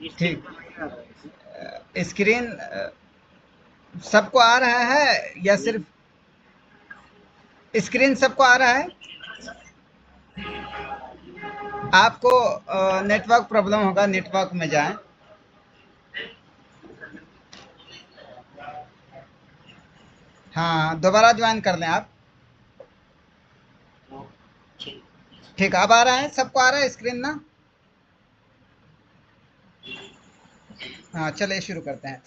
इस चीज ठीक। का नहीं आ रहा है। स्क्रीन सबको आ रहा है या ये सिर्फ स्क्रीन सबको आ रहा है? आपको नेटवर्क प्रॉब्लम होगा, नेटवर्क में जाएं। हाँ, दोबारा ज्वाइन कर लें आप। ठीक। ठीक, अब आ रहा है, सबको आ रहा है स्क्रीन ना? हाँ, चलिए शुरू करते हैं।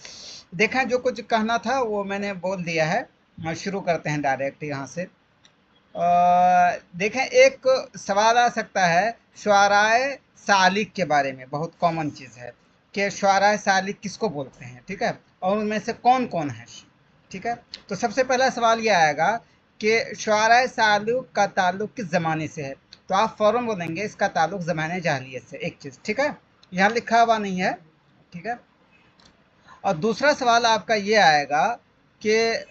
देखें, जो कुछ कहना था वो मैंने बोल दिया है। शुरू करते हैं डायरेक्ट यहाँ से। देखें, एक सवाल आ सकता है शुआराए सालिक के बारे में, बहुत कॉमन चीज़ है कि शुआराए सालिक किसको बोलते हैं, ठीक है, और उनमें से कौन कौन है, ठीक है। तो सबसे पहला सवाल ये आएगा कि शुआराए सालिक का ताल्लुक किस ज़माने से है, तो आप फ़ौरन बोलेंगे इसका ताल्लुक ज़माने जाहिलियत से, एक चीज़, ठीक है, यहाँ लिखा हुआ नहीं है, ठीक है। और दूसरा सवाल आपका ये आएगा कि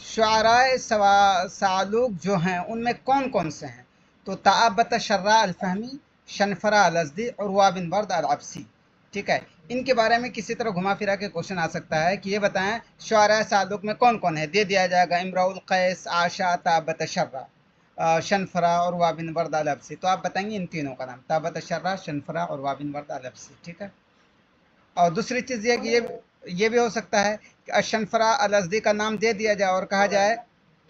शुआराए सालुक जो हैं उनमें कौन कौन से हैं, तो ताबत शर्रा अलफहमी, शनफरा अलअज़दी और वाबिन बर्द अलअब्सी, ठीक है। इनके बारे में किसी तरह घुमा फिरा के क्वेश्चन आ सकता है कि ये बताएं शुआराए सालुक में कौन कौन है, दे दिया जाएगा इमराउल कैस, आशा, ताबत शर्रा, शनफरा और वाबिन बर्द अलअब्सी, तो आप बताएंगे इन तीनों का नाम, ताबत शर्रा, शनफरा और वाबिन बर्द अलअब्सी, ठीक है। और दूसरी चीज़ ये कि ये भी हो सकता है कि अशनफरा अल-अज़दी का नाम दे दिया जाए और कहा जाए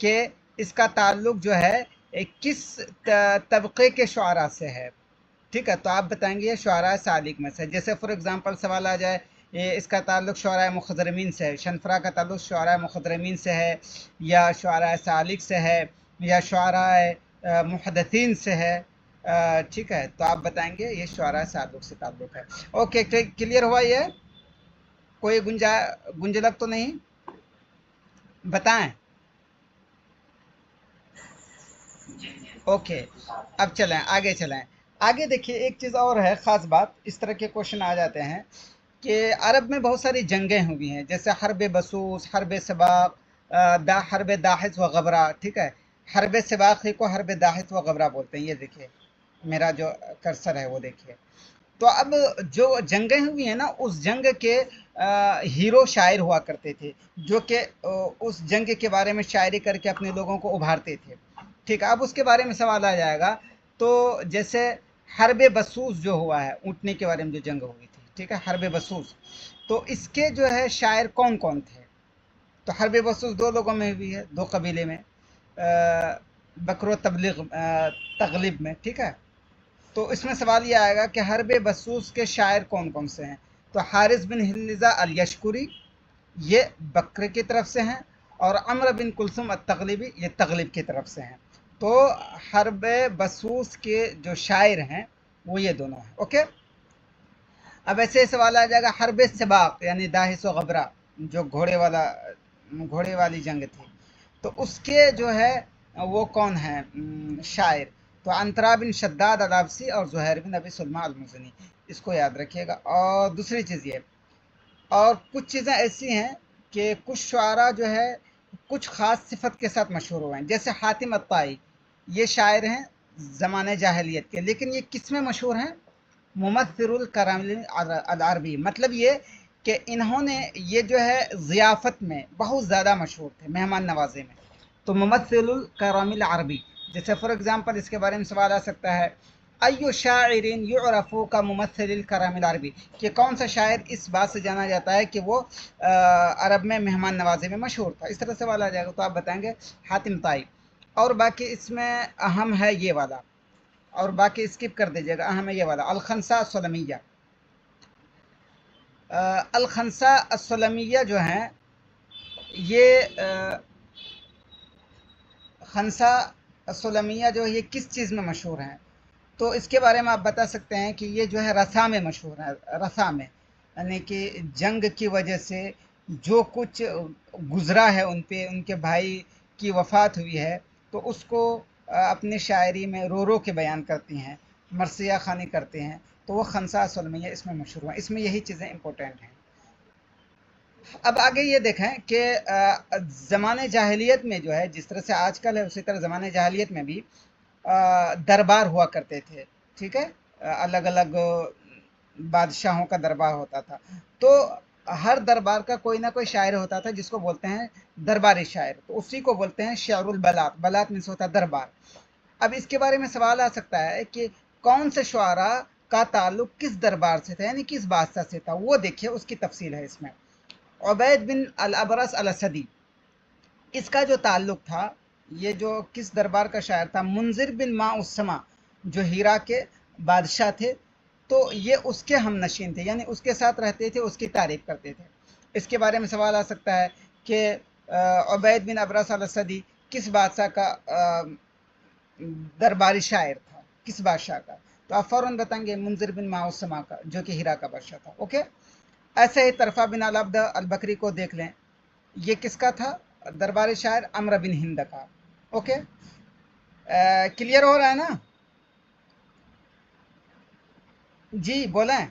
कि इसका ताल्लुक जो है किस तबके के शुआरा से है, ठीक है, तो आप बताएंगे ये शुआरा सालिक में से। जैसे फॉर एग्जांपल सवाल आ जाए ये इसका ताल्लुक शुआरा मुखदरमीन से है, शनफरा का ताल्लुक शुआरा मुखदरमीन से है या शुआरा सालिक से है या शुआरा मुहद्दिसीन से है, ठीक है, तो आप बताएंगे ये शुआरा सालुक से ताल्लुक है। ओके, क्लियर हुआ ये? कोई गुंजलक तो नहीं? बताएं। ओके, अब चलें आगे, चलें आगे। देखिए, एक चीज़ और है ख़ास बात, इस तरह के क्वेश्चन आ जाते हैं कि अरब में बहुत सारी जंगें हुई हैं, जैसे हर्ब बसूस, हर्ब सबाक, हर्ब दाहिस व गबरा, ठीक है। हर्ब सबाक ही को हर्ब दाहिस व गबरा बोलते हैं, ये देखिए मेरा जो कर्सर है वो देखिए। तो अब जो जंगें हुई हैं ना, उस जंग के हीरो शायर हुआ करते थे, जो कि उस जंग के बारे में शायरी करके अपने लोगों को उभारते थे, ठीक है। अब उसके बारे में सवाल आ जाएगा, तो जैसे हर्ब बसूस जो हुआ है, ऊँटने के बारे में जो जंग हुई थी, ठीक है, हर्ब बसूस, तो इसके जो है शायर कौन कौन थे, तो हर्ब बसूस दो लोगों में हुई है, दो कबीले में, बकरो तबलीग तगलिब में, ठीक है। तो इसमें सवाल ये आएगा कि हर्ब बसूस के शायर कौन कौन से हैं, तो हारिस बिन हिल्लिज़ा अल यशकुरी, ये बकर की तरफ से हैं, और अम्र बिन कुलसुम तगलिबी, ये तगलिब की तरफ से हैं। तो हर्ब बसूस के जो शायर हैं वो ये दोनों हैं, ओके। अब ऐसे सवाल आ जाएगा हर्ब सबाक यानी दाहिस व गबरा, जो घोड़े वाली जंग थी, तो उसके जो है वो कौन है शायर, तो अंतरा बिन शद्दाद अलाबसी और ज़ुहैर बिन अबी सुलमा अलमुज़नी, इसको याद रखिएगा। और दूसरी चीज़ ये, और कुछ चीज़ें ऐसी हैं कि कुछ शुआरा जो है कुछ ख़ास सिफत के साथ मशहूर हुए हैं, जैसे हातिम अत्ताई, ये शायर हैं ज़माने जाहिलियत के, लेकिन ये किस में मशहूर हैं, मुमस्सिरुल करामिल अल अरबी, मतलब ये कि इन्होंने ये जो है ज़ियाफ़त में बहुत ज़्यादा मशहूर थे, मेहमान नवाज़ी में, तो मुमस्सिलुल करामिल अरबी। जैसे फॉर एग्जांपल इसके बारे में सवाल आ सकता है, अय्यु शाइरिन युअरफु का मुमस्सिलिल करामिल अरबी, कि कौन सा शायर इस बात से जाना जाता है कि वो अरब में मेहमान नवाज़ी में मशहूर था, इस तरह सवाल आ जाएगा, तो आप बताएंगे हातिम ताई। और बाकी इसमें अहम है ये वाला, और बाकी स्किप कर दीजिएगा, अहम है ये वाला अलखनसा सलमिया। अलखनसा असलमिया जो हैं ये खनसा असलमिया जो है ये किस चीज़ में मशहूर हैं, तो इसके बारे में आप बता सकते हैं कि ये जो है रसा में मशहूर है, रसा में, यानी कि जंग की वजह से जो कुछ गुजरा है उन पे, उनके भाई की वफ़ात हुई है, तो उसको अपनी शायरी में रो रो के बयान करती हैं, मरसिया खानी करते हैं, तो वो खनसा सलमिया इसमें मशहूर हुआ, इसमें यही चीज़ें इंपॉर्टेंट हैं। अब आगे ये देखें कि ज़माने जाहिलियत में जो है, जिस तरह से आजकल है उसी तरह ज़माने जाहिलियत में भी दरबार हुआ करते थे, ठीक है, अलग अलग बादशाहों का दरबार होता था। तो हर दरबार का कोई ना कोई शायर होता था जिसको बोलते हैं दरबारी शायर, तो उसी को बोलते हैं शायरुल बलात। बलात मीन्स होता है दरबार। अब इसके बारे में सवाल आ सकता है कि कौन से शुआरा का ताल्लुक किस दरबार से था, यानी किस बादशाह से था। वो देखिए उसकी तफसील है इसमें। उबैद बिन अल अबरस अल असदी, इसका जो ताल्लुक था, ये जो किस दरबार का शायर था, मुंजिर बिन मा उस्समा जो हीरा के बादशाह थे, तो ये उसके हम नशीन थे, यानी उसके साथ रहते थे, उसकी तारीफ करते थे। इसके बारे में सवाल आ सकता है कि उबैद बिन अबरस अल असदी किस बादशाह का दरबारी शायर था, किस बादशाह का। तो आप फौरन बताएंगे मुंजिर बिन मा उस्समा का, जो कि हीरा का बादशाह था। ओके। ऐसे ही तरफा बिन अल अब्द अल बकरी को देख लें, ये किसका था, दरबारी शायर अम्र बिन हिंद का। ओके, क्लियर हो रहा है ना? जी बोलें।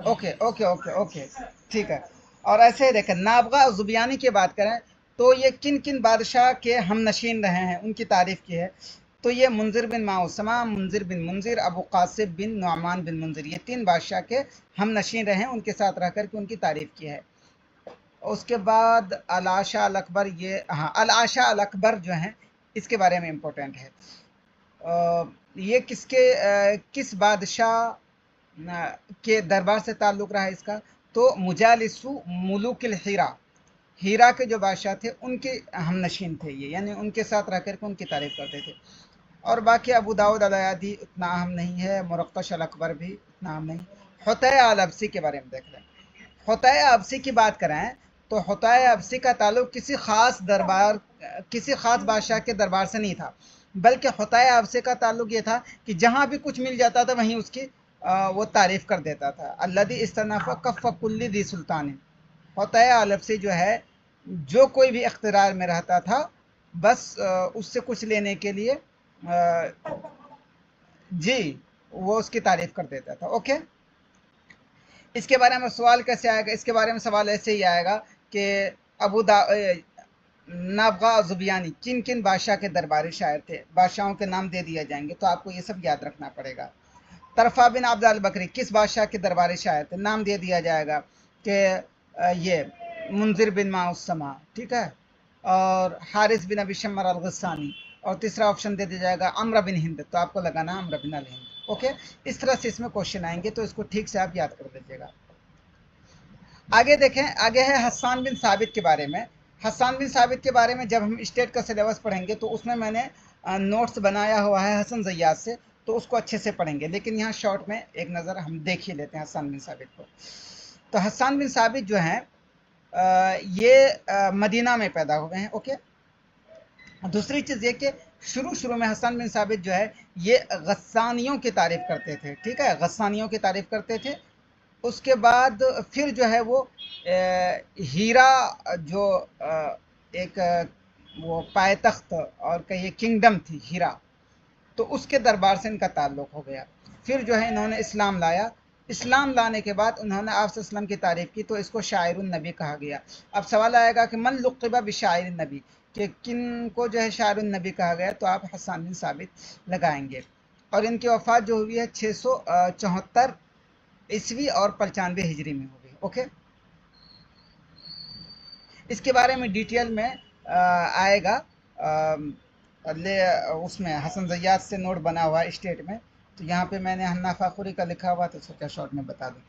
ओके ओके ओके ओके, ठीक है। और ऐसे ही देखें, नाबगा और जुबियानी की बात करें तो ये किन किन बादशाह के हम नशीन रहे हैं, उनकी तारीफ की है। तो ये मुंजिर बिन माउसमा, मुंजिर बिन मुंजिर, अबू कासिब बिन नुमान बिन मुंजिर, ये तीन बादशाह के हम नशीन रहे हैं, उनके साथ रह कर के उनकी तारीफ की है। उसके बाद अल आशा अल अकबर, ये हाँ अल आशा अल अकबर जो हैं, इसके बारे में इम्पोर्टेंट है। ये किस बादशाह के दरबार से ताल्लुक़ रहा है इसका। तो मुजालिसु मुलुकिल हीरा, हीरा के जो बादशाह थे उनके हम नशीन थे ये, यानी उनके साथ रह कर के उनकी तारीफ़ करते थे। और बाकी अबू दाऊद अल-अयादी उतना अहम नहीं है, मुरक्कश अल अकबर भी उतना अहम नहीं। हुतै अल अब्सी के बारे में देख रहे हैं। हुतै अब्सी की बात करें तो हुतै अब्सी का ताल्लुक किसी ख़ास दरबार, किसी ख़ास बादशाह के दरबार से नहीं था, बल्कि हुतै अब्सी का ताल्लुक ये था कि जहाँ भी कुछ मिल जाता था वहीं उसकी वो तारीफ़ कर देता था। अल्लदी इस्तनाफ़ा कफ़ कुल्ली दी सुल्तान, हुतै अल अब्सी जो है, जो कोई भी इख्तियार में रहता था, बस उससे कुछ लेने के लिए जी वो उसकी तारीफ़ कर देता था। ओके। इसके बारे में सवाल कैसे आएगा, इसके बारे में सवाल ऐसे ही आएगा कि अबू दा नाबगा और जुबियानी किन किन बादशाह के दरबारी शायर थे, बादशाहों के नाम दे दिए जाएंगे, तो आपको ये सब याद रखना पड़ेगा। तरफा बिन अब्द अल बकरी किस बादशाह के दरबारी शायर थे, नाम दे दिया जाएगा कि ये मुंजिर बिन माउसमा, ठीक है। और हारिस बिन अबी शम्मर अल गस्सानी, और तीसरा ऑप्शन दे दिया जाएगा अम्र बिन हिंद, तो आपको लगाना है अम्र बिन अल हिंद। ओके, इस तरह से इसमें क्वेश्चन आएंगे, तो इसको ठीक से आप याद कर लीजिएगा। आगे देखें, आगे है हस्सान बिन साबित के बारे में। हस्सान बिन साबित के बारे में जब हम स्टेट का सिलेबस पढ़ेंगे तो उसमें मैंने नोट्स बनाया हुआ है हसन ज़य्याद से, तो उसको अच्छे से पढ़ेंगे, लेकिन यहाँ शॉर्ट में एक नज़र हम देख ही लेते हैं हस्सान बिन साबित को। तो हस्सान बिन साबित जो हैं, ये मदीना में पैदा हुए हैं। ओके। दूसरी चीज़ ये कि शुरू शुरू में हसन बिन साबित जो है, ये गस्सानियों की तारीफ़ करते थे, ठीक है, गस्सानियों की तारीफ़ करते थे। उसके बाद फिर जो है वो हीरा जो एक वो पायतख्त और कहिए किंगडम थी हीरा, तो उसके दरबार से इनका ताल्लुक़ हो गया। फिर जो है इन्होंने इस्लाम लाया, इस्लाम लाने के बाद उन्होंने आप वसल्लम की तारीफ़ की, तो इसको शायरुन नबी कहा गया। अब सवाल आएगा कि मन लुक़िबा बिशायरिन नबी, कि किन को जो है शायरुन नबी कहा गया, तो आप हस्सान बिन साबित लगाएंगे। और इनकी वफ़ात जो हुई है 674 ईस्वी और 95 हिजरी में हो गई। ओके। इसके बारे में डिटेल में आएगा, ले उसमें हसन ज़य्याद से नोट बना हुआ है स्टेट में, तो यहाँ पे मैंने हन्ना फाखुरी का लिखा हुआ, तो सोचा शॉर्ट में बता दूँ।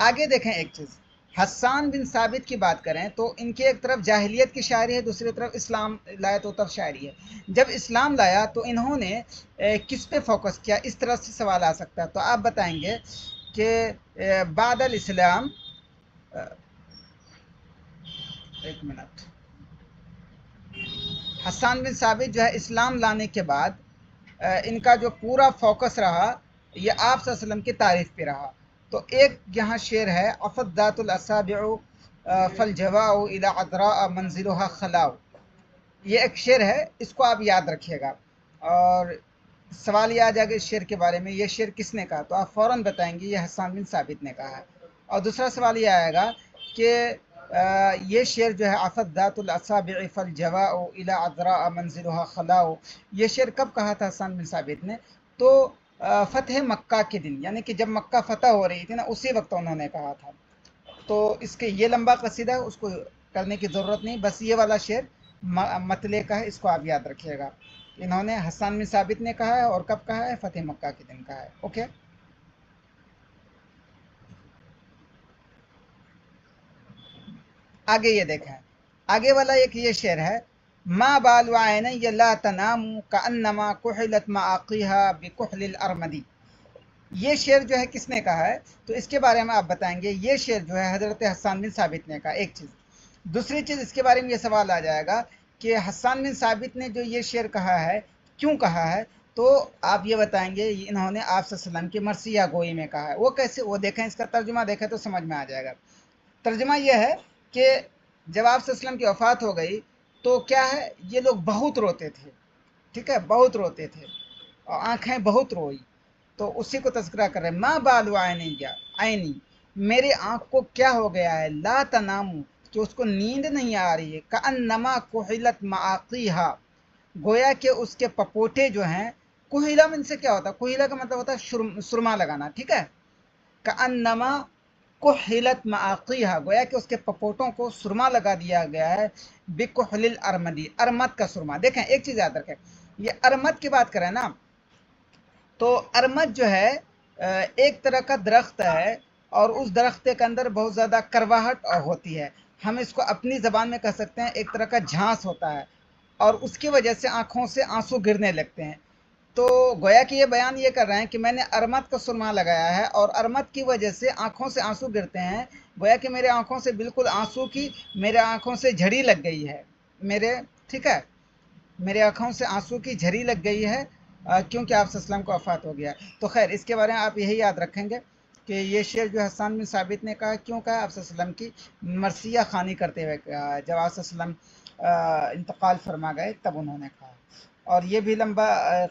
आगे देखें एक चीज़, हस्सान बिन साबित की बात करें तो इनकी एक तरफ जाहिलियत की शायरी है, दूसरी तरफ इस्लाम लाया तो तब शायरी है। जब इस्लाम लाया तो इन्होंने किस पे फोकस किया, इस तरह से सवाल आ सकता है, तो आप बताएंगे कि बादल इस्लाम, एक मिनट, हस्सान बिन साबित जो है इस्लाम लाने के बाद इनका जो पूरा फोकस रहा, ये आप वसल्लम की तारीफ़ पे रहा। तो एक यहाँ शेर है, अफ़दातुल असाबिउ फल जवाउ इला अदरा मंजिलुहा खलाउ, ये एक शेर है, इसको आप याद रखिएगा। और सवाल ये आ जाएगा इस शेर के बारे में, ये शेर किसने कहा, तो आप फ़ौरन बताएंगे ये हस्सान बिन साबित ने कहा है। और दूसरा सवाल ये आएगा कि ये शेर जो है अफ़दातुल असाबिउ फल जवाउ इला अदरा मंजिलुहा खलाउ, ये शेर कब कहा था हस्सान बिन साबित ने, तो फतेह मक्का के दिन, यानी कि जब मक्का फतह हो रही थी ना, उसी वक्त उन्होंने कहा था। तो इसके ये लंबा कसीदा है, उसको करने की ज़रूरत नहीं, बस ये वाला शेर मतले का है, इसको आप याद रखिएगा। इन्होंने हसन बिन साबित ने कहा है, और कब कहा है? फतेह मक्का के दिन कहा है। ओके, आगे ये देखें, आगे वाला एक ये शेर है, मा बालु ऐनैया ला तनामु कअन्नमा कुहिलत माआक़िहा बिकुहलिल अरमदी। ये शेर जो है किसने कहा है? तो इसके बारे में आप बताएंगे। ये शेर जो है हज़रत हसन बिन साबित ने कहा, एक चीज़। दूसरी चीज़, इसके बारे में ये सवाल आ जाएगा कि हसन बिन साबित ने जो ये शेर कहा है, क्यों कहा है? तो आप ये बताएंगे, इन्होंने आप सल्लल्लाहु अलैहि वसल्लम की मरसिया गोई में कहा है। वो कैसे? वो देखें, इसका तर्जुमा देखें तो समझ में आ जाएगा। तर्जुमा ये है कि जब आप सल्लल्लाहु अलैहि वसल्लम की वफ़ात हो गई, तो क्या है, ये लोग बहुत रोते थे, ठीक है, बहुत रोते थे, और आंखें बहुत रोई। तो उसी को तज़किरा कर रहे हैं, माँ बालु आयनिया, आयनी, मेरी आंख को क्या हो गया है, ला तनामू, कि उसको नींद नहीं आ रही है, कअन्नमा कुहिलत माआक़ीहा, गोया कि उसके पपोटे जो हैं, कुहिला में से क्या होता है? कुहिला का मतलब होता है सुरमा लगाना, ठीक है। कअन्नमा कुहिलत माआक़ीहा, गोया कि उसके पपोटों को सुरमा लगा दिया गया है, बिकुहलिल अरमदी, अरमद का सुरमा। देखें, एक चीज़ याद रखें, ये अरमद की बात करें ना, तो अरमद जो है एक तरह का दरख्त है, और उस दरख्त के अंदर बहुत ज़्यादा करवाहट होती है। हम इसको अपनी ज़बान में कह सकते हैं, एक तरह का झांस होता है, और उसकी वजह से आँखों से आंसू गिरने लगते हैं। तो गोया कि ये बयान ये कर रहे हैं कि मैंने अरमद का सुरमा लगाया है, और अरमद की वजह से आँखों से आंसू गिरते हैं। गोया कि मेरे आँखों से बिल्कुल आंसू की, मेरे आँखों से झड़ी लग गई है मेरे, ठीक है, मेरे आँखों से आंसू की झड़ी लग गई है, क्योंकि आप सल्लम को वफ़ात हो गया। तो खैर, इसके बारे में आप यही याद रखेंगे कि ये शेर जो हसन बिन साबित ने कहा, क्यों कहा? आप सल्लम की मरसिया खानी करते हुए कहा, जब आप सल्लम इंतकाल फरमा गए तब उन्होंने कहा। और ये भी लंबा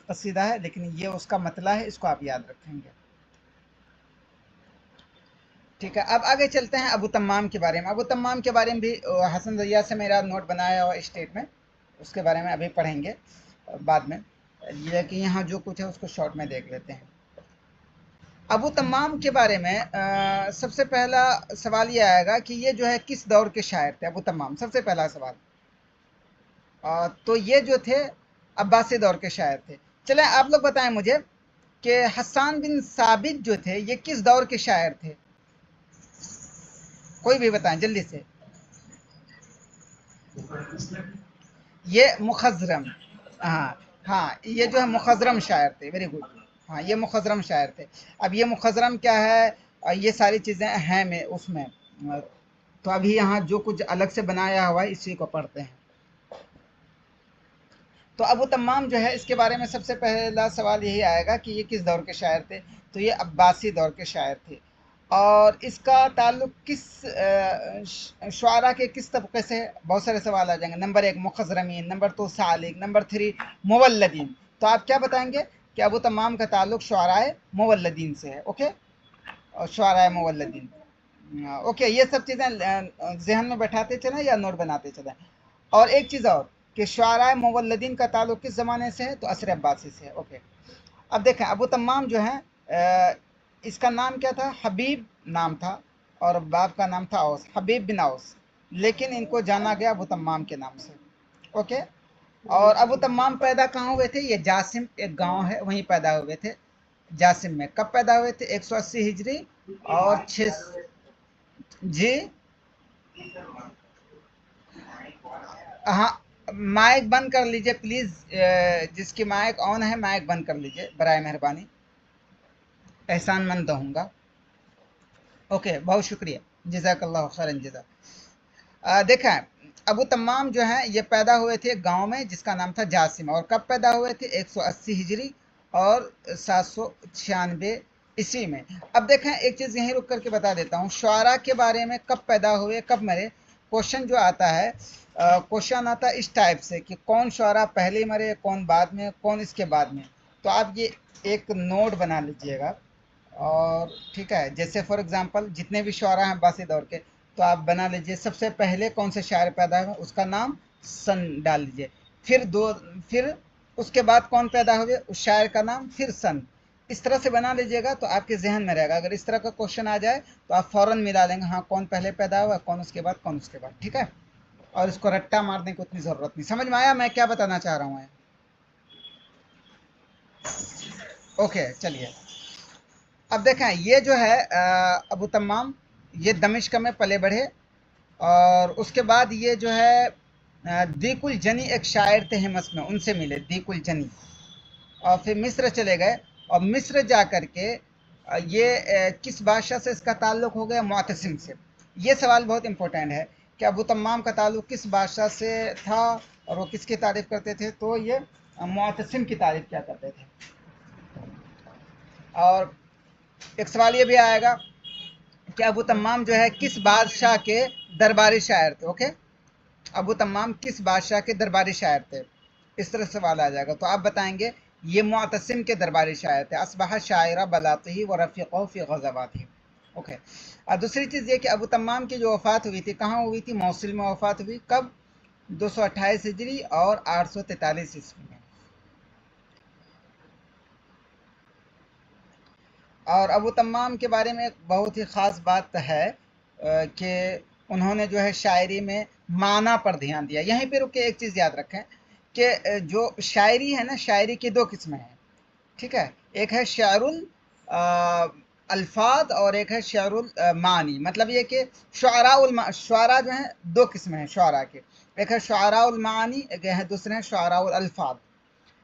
कसीदा है, लेकिन ये उसका मतला है, इसको आप याद रखेंगे, ठीक है। अब आगे चलते हैं अबू तम्माम के बारे में। अबू तम्माम के बारे में भी हसन रैया से मेरा नोट बनाया हुआ स्टेट में, उसके बारे में अभी पढ़ेंगे बाद में, लेकिन यहाँ जो कुछ है उसको शॉर्ट में देख लेते हैं। अबू तम्माम के बारे में सबसे पहला सवाल ये आएगा कि ये जो है किस दौर के शायर थे? अबू तम्माम, सबसे पहला सवाल। तो ये जो थे अब्बासी दौर के शायर थे। चलें, आप लोग बताएं मुझे कि हसन बिन साबित जो थे, ये किस दौर के शायर थे? कोई भी बताएं जल्दी से। ये मुखज़रम, हाँ, हाँ, ये जो है मुखज़रम शायर थे। वेरी गुड, हाँ, ये मुखज़रम शायर थे। अब ये मुखज़रम क्या है, ये सारी चीज़ें हैं में उसमें, तो अभी यहाँ जो कुछ अलग से बनाया हुआ है, इसी को पढ़ते हैं। तो अबू तम्माम जो है, इसके बारे में सबसे पहला सवाल यही आएगा कि ये किस दौर के शायर थे? तो ये अब्बासी दौर के शायर थे। और इसका ताल्लुक किस शुआरा के किस तबके से? बहुत सारे सवाल आ जाएंगे। नंबर 1 मुखज़रमीन, नंबर 2 सालिक, नंबर 3 मुवल्लदीन। तो आप क्या बताएंगे कि अबू तम्माम का ताल्लुक शुआराए मुवल्लदीन से है। ओके, और शुआराए मुवल्लदीन, ओके, ये सब चीज़ें जहन में बैठाते चलें या नोट बनाते चलें। और एक चीज़ और कि शुआराए मुवल्लदीन का ताल्लुक किस ज़माने से है? तो असर अब्बासी से है। ओके, अब देखें, अबू तम्माम जो है, इसका नाम क्या था? हबीब नाम था, और बाप का नाम था औस, हबीब बिन औस, लेकिन इनको जाना गया अबू तम्माम के नाम से। ओके, और अबू तम्माम पैदा कहाँ हुए थे? ये जासिम एक गांव है, वहीं पैदा हुए थे, जासिम में। कब पैदा हुए थे? 180 हिजरी और 6, जी, हाँ, माइक बंद कर लीजिए प्लीज़, जिसकी माइक ऑन है माइक बंद कर लीजिए बराए मेहरबानी, एहसानमंद रहूँगा। ओके, बहुत शुक्रिया, जज़ाकल्लाहु खैरन जज़ा। देखा है, अबू तम्माम जो हैं, ये पैदा हुए थे गांव में जिसका नाम था जासिम, और कब पैदा हुए थे? 180 हिजरी और 796 ईस्वी में। अब देखें, एक चीज़ यहीं रुक करके बता देता हूँ, शुआरा के बारे में, कब पैदा हुए कब मरे। क्वेश्चन जो आता है, क्वेश्चन आता है इस टाइप से कि कौन शुआरा पहले मरे, कौन बाद में, कौन इसके बाद में। तो आप ये एक नोट बना लीजिएगा, और ठीक है, जैसे फॉर एग्जांपल जितने भी शुआरा हैं अब्बासी दौर के, तो आप बना लीजिए सबसे पहले कौन से शायर पैदा हुए, उसका नाम सन डाल लीजिए। फिर उसके बाद कौन पैदा हुए, उस शायर का नाम, फिर सन, इस तरह से बना लीजिएगा तो आपके जहन में रहेगा। अगर इस तरह का क्वेश्चन आ जाए तो आप फ़ौरन मिला लेंगे, हाँ कौन पहले पैदा हुआ, कौन उसके बाद, कौन उसके बाद, ठीक है। और इसको रट्टा मारने की उतनी ज़रूरत नहीं। समझ में आया मैं क्या बताना चाह रहा हूँ? ओके चलिए, अब देखें ये जो है अबू तम्माम, ये दमिश्क में पले बढ़े, और उसके बाद ये जो है दीकुल जनी एक शायर थे हिमस में, उनसे मिले दीकुल जनी, और फिर मिस्र चले गए। और मिस्र जा कर के ये किस बादशाह से इसका ताल्लुक़ हो गया? मुअतसिम से। ये सवाल बहुत इंपॉर्टेंट है कि अबू तम्माम का ताल्लुक़ किस बादशाह से था और वो किसकी तारीफ़ करते थे? तो ये मुअतसिम की तारीफ़ क्या करते थे। और एक सवाल ये भी आएगा कि अबू तम्माम जो है किस बादशाह के दरबारी शायर थे। ओके, अबू तम्माम किस बादशाह के दरबारी शायर थे, इस तरह सवाल आ जाएगा। तो आप बताएंगे ये मुअतसिम के दरबारी शायर थे। असबह शायरा बलातिही व रफ़ीक़हु फ़ी ग़ज़वातिही। ओके, और दूसरी चीज़ ये कि अबू तम्माम की जो वफ़ात हुई थी कहाँ हुई थी? मौसिल में वफ़ात हुई। कब? 228 हिजरी और 843 ईस्वी में। और अबू तम्माम के बारे में एक बहुत ही ख़ास बात है कि उन्होंने जो है शायरी में माना पर ध्यान दिया। यहीं पे रुक के एक चीज़ याद रखें कि जो शायरी है ना, शायरी की दो किस्में हैं, ठीक है। एक है शायरुल अल्फाज और एक है शायरुल मानी। मतलब ये कि शुआरा जो हैं दो किस्में हैं शुआरा के, एक है शुआराउल मानी, एक है दूसरे हैं शुआराउल अल्फाज।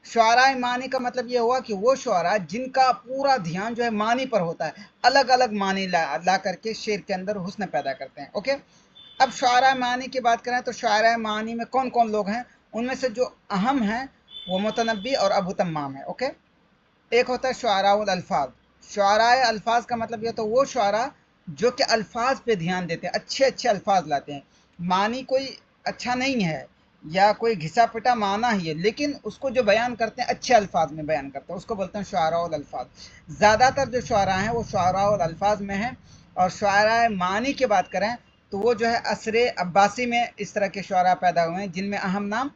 शुआरा मानी का मतलब ये हुआ कि वो शुआरा जिनका पूरा ध्यान जो है मानी पर होता है, अलग अलग मानी ला करके शेर के अंदर हुस्न पैदा करते हैं। ओके, अब शुआरा मानी की बात करें तो शुआरा मानी में कौन कौन लोग हैं? उनमें से जो अहम हैं वो मुतनब्बी और अबू तम्माम है। ओके, एक होता है शुआराउल अल्फाज। शुआराए अल्फाज का मतलब ये तो वो शुआरा जो कि अल्फाज पे ध्यान देते हैं, अच्छे अच्छे अल्फाज लाते हैं। मानी कोई अच्छा नहीं है या कोई घिसा पिटा माना ही है, लेकिन उसको जो बयान करते हैं अच्छे अल्फाज में बयान करते हैं, उसको बोलते हैं शुआराउल अल्फाज। ज़्यादातर जो शुआरा हैं वो शुआराउल अल्फाज में हैं। और शुआराए मानी की बात करें तो वो जो है असरे अब्बासी में इस तरह के शुआरा पैदा हुए हैं, जिनमें अहम नाम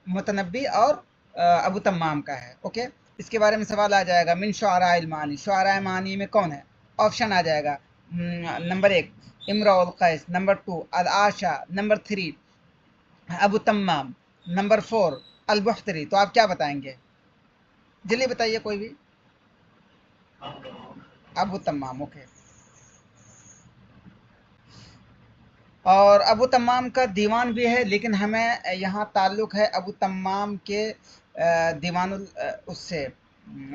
मुतनब्बी और अबू तम्माम का है। ओके, इसके बारे में सवाल आ जाएगा, मिन शुआराइल मानी, शुआराए मानी में कौन है? ऑप्शन आ जाएगा, नंबर 1 इमरुल कैस, नंबर 2 अल आशा, नंबर 3 अबू तम्माम, नंबर 4 अल बुख्तरी। तो आप क्या बताएंगे? जल्दी बताइए कोई भी। अबू तम्माम। ओके, और अबू तम्माम का दीवान भी है, लेकिन हमें यहाँ ताल्लुक़ है अबू तम्माम के दीवानुल उससे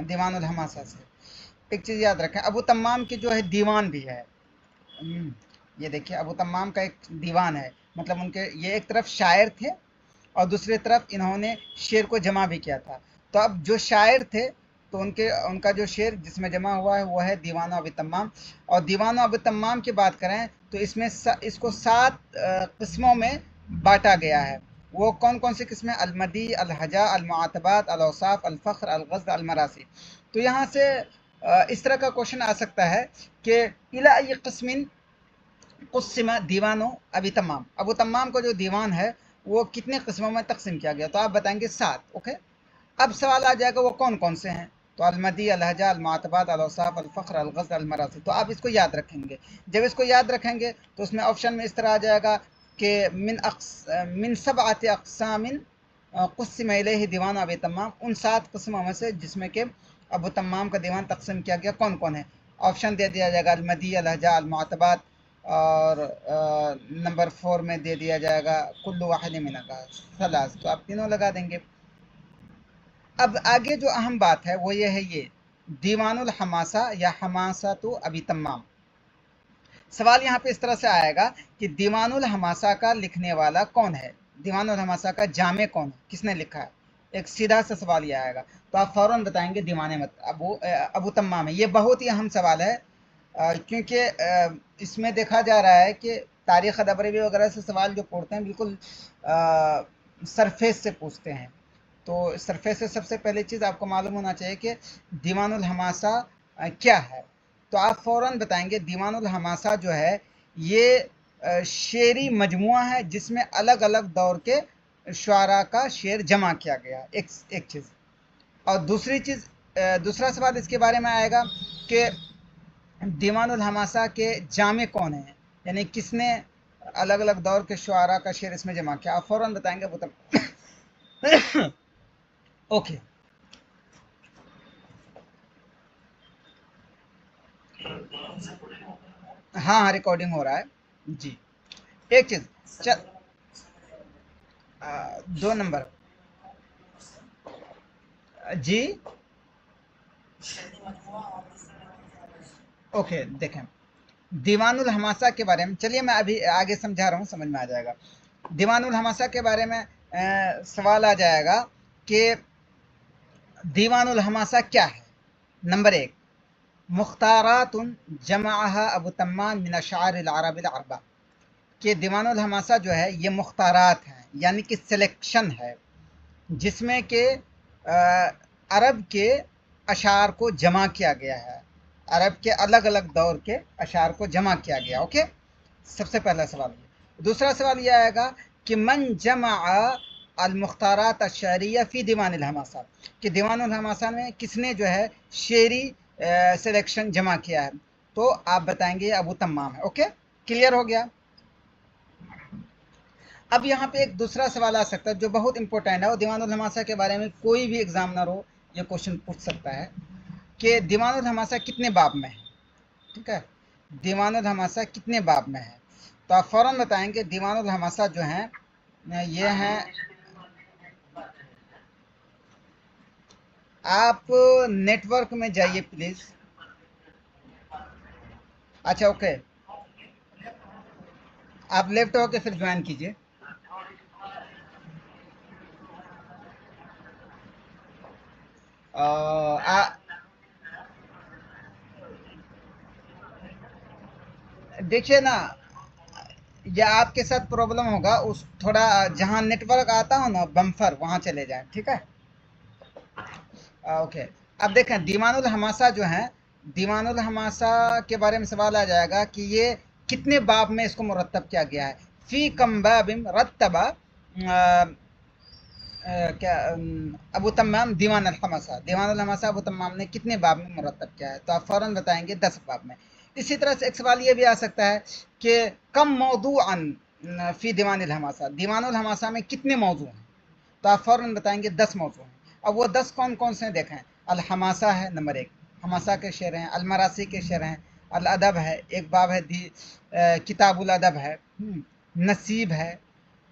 दीवानुल हमासा से। एक चीज़ याद रखें, अबू तम्माम की जो है दीवान भी है। ये देखिए अबू तम्माम का एक दीवान है, मतलब उनके ये एक तरफ शायर थे और दूसरी तरफ इन्होंने शेर को जमा भी किया था। तो अब जो शायर थे तो उनका जो शेर जिसमें जमा हुआ है वो है दीवान अबू तम्माम। और दीवान अबू तम्माम की बात करें तो इसमें इसको 7 किस्मों में बांटा गया है। वो कौन कौन सी किस्में? अलमदी, अलहजा, अलमुआतबात, अलौसाफ, अलफ़ख्र, अलग़ज़्ल, अलमरासी। तो यहाँ से इस तरह का क्वेश्चन आ सकता है कि इला अय्यि क़िस्मिन क़ुस्सिम दीवानो अबी तम्माम, अबू तम्माम का जो दीवान है वो कितने किस्मों में तकसीम किया गया? तो आप बताएंगे 7। ओके, अब सवाल आ जाएगा वो कौन कौन से हैं? तो अलमदी, अलहजा, अलमातबात, अलौसाफ, अलफ़ख्र, अलग़ज़्ल, अलमरासी। तो आप इसको याद रखेंगे। जब इसको याद रखेंगे तो उसमें ऑप्शन में इस तरह आ जाएगा कि मिन सबअति अक़सामिन क़ुस्सिम इलैहि दीवान अबी तम्माम, उन 7 किस्मों में से जिसमें कि अबू तम्माम का दीवान तकसीम किया गया कौन कौन है? ऑप्शन दे दिया जाएगा अलमदी, अलहजा, अलमुअतबात, और नंबर 4 में दे दिया जाएगा कुल्लु वाहिद मिनहा सलास। तो आप तीनों लगा देंगे। अब आगे जो अहम बात है वो ये है, ये दीवानुल हमासा या हमासा तो अबी तम्माम। सवाल यहाँ पे इस तरह से आएगा कि दीवानुल हमासा का लिखने वाला कौन है? दीवानुल हमासा का जामे कौन है? किसने लिखा है? एक सीधा सा सवाल ये आएगा। तो आप फौरन बताएंगे दीवाने मत अबू तम्माम है। ये बहुत ही अहम सवाल है क्योंकि इसमें देखा जा रहा है कि तारीख़ अदबरबी वगैरह से सवाल जो पूछते हैं बिल्कुल सरफेस से पूछते हैं। तो सरफेस से सबसे पहली चीज़ आपको मालूम होना चाहिए कि दीवानुल हमासा क्या है। तो आप फ़ौरन बताएंगे दीवानुल हमासा जो है ये शेरी मजमुआ है जिसमें अलग अलग दौर के शुआरा का शेर जमा किया गया। एक चीज़, और दूसरी चीज़ दूसरा सवाल इसके बारे में आएगा कि दीवानुल हमासा के जामे कौन हैं, यानी किसने अलग अलग दौर के शुआरा का शेर इसमें जमा किया। आप फौरन बताएंगे वो तब। ओके, हाँ हाँ रिकॉर्डिंग हो रहा है जी। एक चीज, चल 2 नंबर जी। ओके देखें, दीवानुल हमासा के बारे में, चलिए मैं अभी आगे समझा रहा हूँ, समझ में आ जाएगा। दीवानुल हमासा के बारे में सवाल आ जाएगा कि दीवानुल हमासा क्या है। नंबर 1, मुख्तारातुन जमाअहा अबू तम्माम मिन अशार अल अरब अल अरबा, कि दीवानुल हमासा जो है ये मुख्तारात हैं, यानी कि सिलेक्शन है, जिसमें कि अरब के अशार को जमा किया गया है, अरब के अलग अलग दौर के अशार को जमा किया गया। ओके, सबसे पहला सवाल ये। दूसरा सवाल ये आएगा कि मन जमा अल मुख्तारात अशरिया फ़ी दीवान हमासा, कि दीवान हमासा में किसने जो है शेरी सिलेक्शन जमा किया है। तो आप बताएंगे अबू तम्माम है। ओके, क्लियर हो गया। अब यहाँ पे एक दूसरा सवाल आ सकता है जो बहुत इंपॉर्टेंट है, और दीवानुल हमासा के बारे में कोई भी एग्जामिनर हो ये क्वेश्चन पूछ सकता है कि दीवानुल हमासा कितने बाब में है। ठीक है, दीवानुल हमासा कितने बाब में है, तो आप फौरन बताएंगे। दीवानुल हमासा जो है ये हैं, आप नेटवर्क में जाइए प्लीज। अच्छा ओके, आप लेफ्ट होके फिर ज्वाइन कीजिए। देखिए ना, या आपके साथ प्रॉब्लम होगा उस थोड़ा जहाँ नेटवर्क आता हो ना बम्फर, वहाँ चले जाएं। ठीक है, ओके। अब देखें दीवानुल हमासा जो है, दीवानुल हमासा के बारे में सवाल आ जाएगा कि ये कितने बाब में इसको मुरत्तब किया गया है। फ़ी कम बाबिन रत्तबा क्या अबू तम्माम दीवान अल हमासा, दीवान अल हमासा अबू तम्माम ने कितने बाब में मुरत्तब किया है, तो आप फ़ौरन बताएंगे 10 बाब में। इसी तरह से एक सवाल ये भी आ सकता है कि कम मौदूअन फ़ी दीवान अल हमासा, दीवान अल हमासा में कितने मौजू हैं, तो आप फ़ौरन बताएंगे 10 मौजू हैं। अब वो 10 कौन कौन से देखें। अल हमासा है नंबर 1, हमासा के शेर हैं। अल मरासी के शेर हैं। अल अदब है, एक बाब है किताबुल अदब है। नसीब है,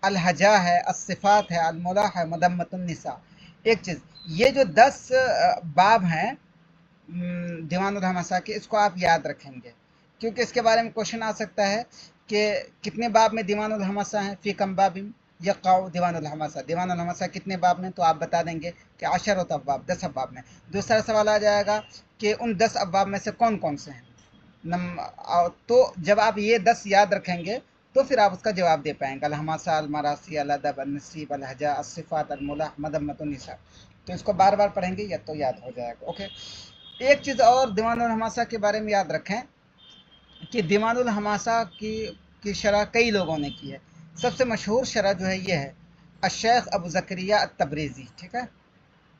अलहजा है, अस्सिफ़ात है, अलमुला है, मदम्मतुन्निसा। एक चीज़, ये जो 10 बाब हैं दीवानुल हमासा के, इसको आप याद रखेंगे, क्योंकि इसके बारे में क्वेश्चन आ सकता है कि कितने बाब में दीवानुल हमासा हैं। फ़ी कम बाबिन यक़अउ दीवानुल हमासा, दीवानुल हमासा कितने बाब में, तो आप बता देंगे कि अशरत अब्वाब, 10 अब्वाब में। दूसरा सवाल आ जाएगा कि उन 10 अब्वाब में से कौन कौन से हैं। तो जब आप ये 10 याद रखेंगे तो फिर आप उसका जवाब दे पाएंगे। अल हमासा, अल मरासी, अल अदब, अल नसीब, अल हजा, अस्सिफ़ात, अल मुलाह, मदम्मतुन निसा। तो इसको बार बार पढ़ेंगे या तो याद हो जाएगा। ओके, एक चीज़ और दीवानुल हमासा के बारे में याद रखें कि दीवानुल हमासा की शरह कई लोगों ने की है। सबसे मशहूर शरह जो है ये है अशेख अबू ज़करिया अत-तबरेज़ी। ठीक है,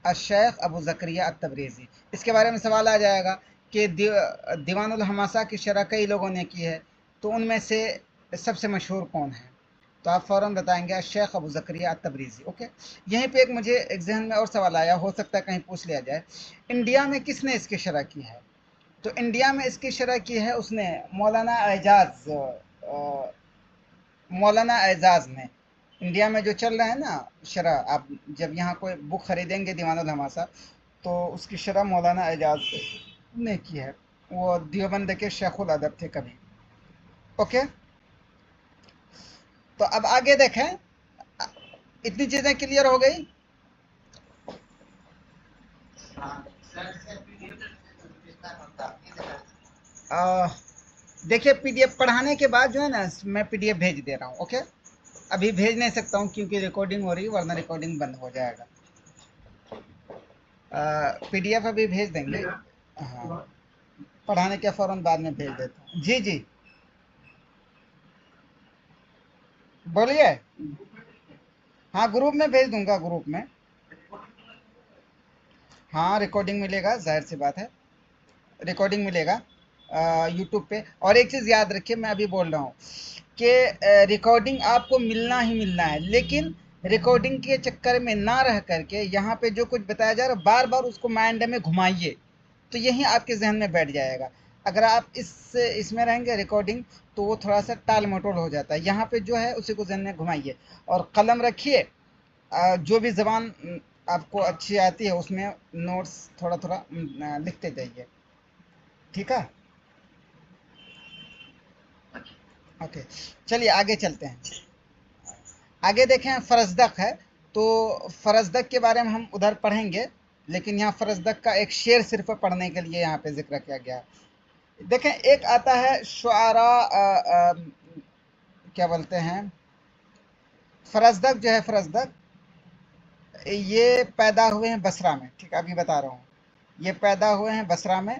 अशेख अबू ज़करिया अत-तबरेज़ी, इसके बारे में सवाल आ जाएगा कि दीवानुल हमासा की शरह कई लोगों ने की है, तो उनमें से सबसे मशहूर कौन है, तो आप फ़ौरन बताएंगे शेख अबू ज़करिया अत-तबरेज़ी। ओके, यहीं पे एक मुझे एक जहन में और सवाल आया, हो सकता है कहीं पूछ लिया जाए। इंडिया में किसने इसकी शरह की है, तो इंडिया में इसकी शरह की है उसने मौलाना एजाज, मौलाना एजाज ने। इंडिया में जो चल रहा है ना शरह, आप जब यहाँ कोई बुक खरीदेंगे दीवानुल हमासा तो उसकी शरह मौलाना एजाज ने की है। वो देवबंद के शेखुल अदब थे कभी। ओके, तो अब आगे देखें, इतनी चीज़ें क्लियर हो गई। देखिए पीडीएफ पढ़ाने के बाद जो है ना मैं पीडीएफ भेज दे रहा हूँ। ओके, अभी भेज नहीं सकता हूँ क्योंकि रिकॉर्डिंग हो रही है, वरना रिकॉर्डिंग बंद हो जाएगा। पीडीएफ अभी भेज देंगे। हाँ, पढ़ाने के फ़ौरन बाद में भेज देता हूँ। जी जी बोलिए। हाँ ग्रुप में भेज दूंगा, ग्रुप में। हाँ रिकॉर्डिंग मिलेगा, जाहिर सी बात है रिकॉर्डिंग मिलेगा यूट्यूब पे। और एक चीज़ याद रखिए, मैं अभी बोल रहा हूँ कि रिकॉर्डिंग आपको मिलना ही मिलना है, लेकिन रिकॉर्डिंग के चक्कर में ना रह करके यहाँ पे जो कुछ बताया जा रहा है बार बार उसको माइंड में घुमाइए, तो यही आपके जहन में बैठ जाएगा। अगर आप इसमें रहेंगे रिकॉर्डिंग, तो वो थोड़ा सा टाल मटोल हो जाता है। यहाँ पे जो है उसी को जहन में घुमाइए और कलम रखिए। जो भी ज़बान आपको अच्छी आती है उसमें नोट्स थोड़ा थोड़ा लिखते जाइए, ठीक है। ओके, चलिए आगे चलते हैं। आगे देखें फरजदक है, तो फरजदक के बारे में हम उधर पढ़ेंगे, लेकिन यहाँ फरजदक का एक शेर सिर्फ पढ़ने के लिए यहाँ पे जिक्र किया गया है। देखें एक आता है शुआरा, क्या बोलते हैं, फरजदक जो है फरजदक, ये पैदा हुए हैं बसरा में, ठीक है अभी बता रहा हूँ। ये पैदा हुए हैं बसरा में,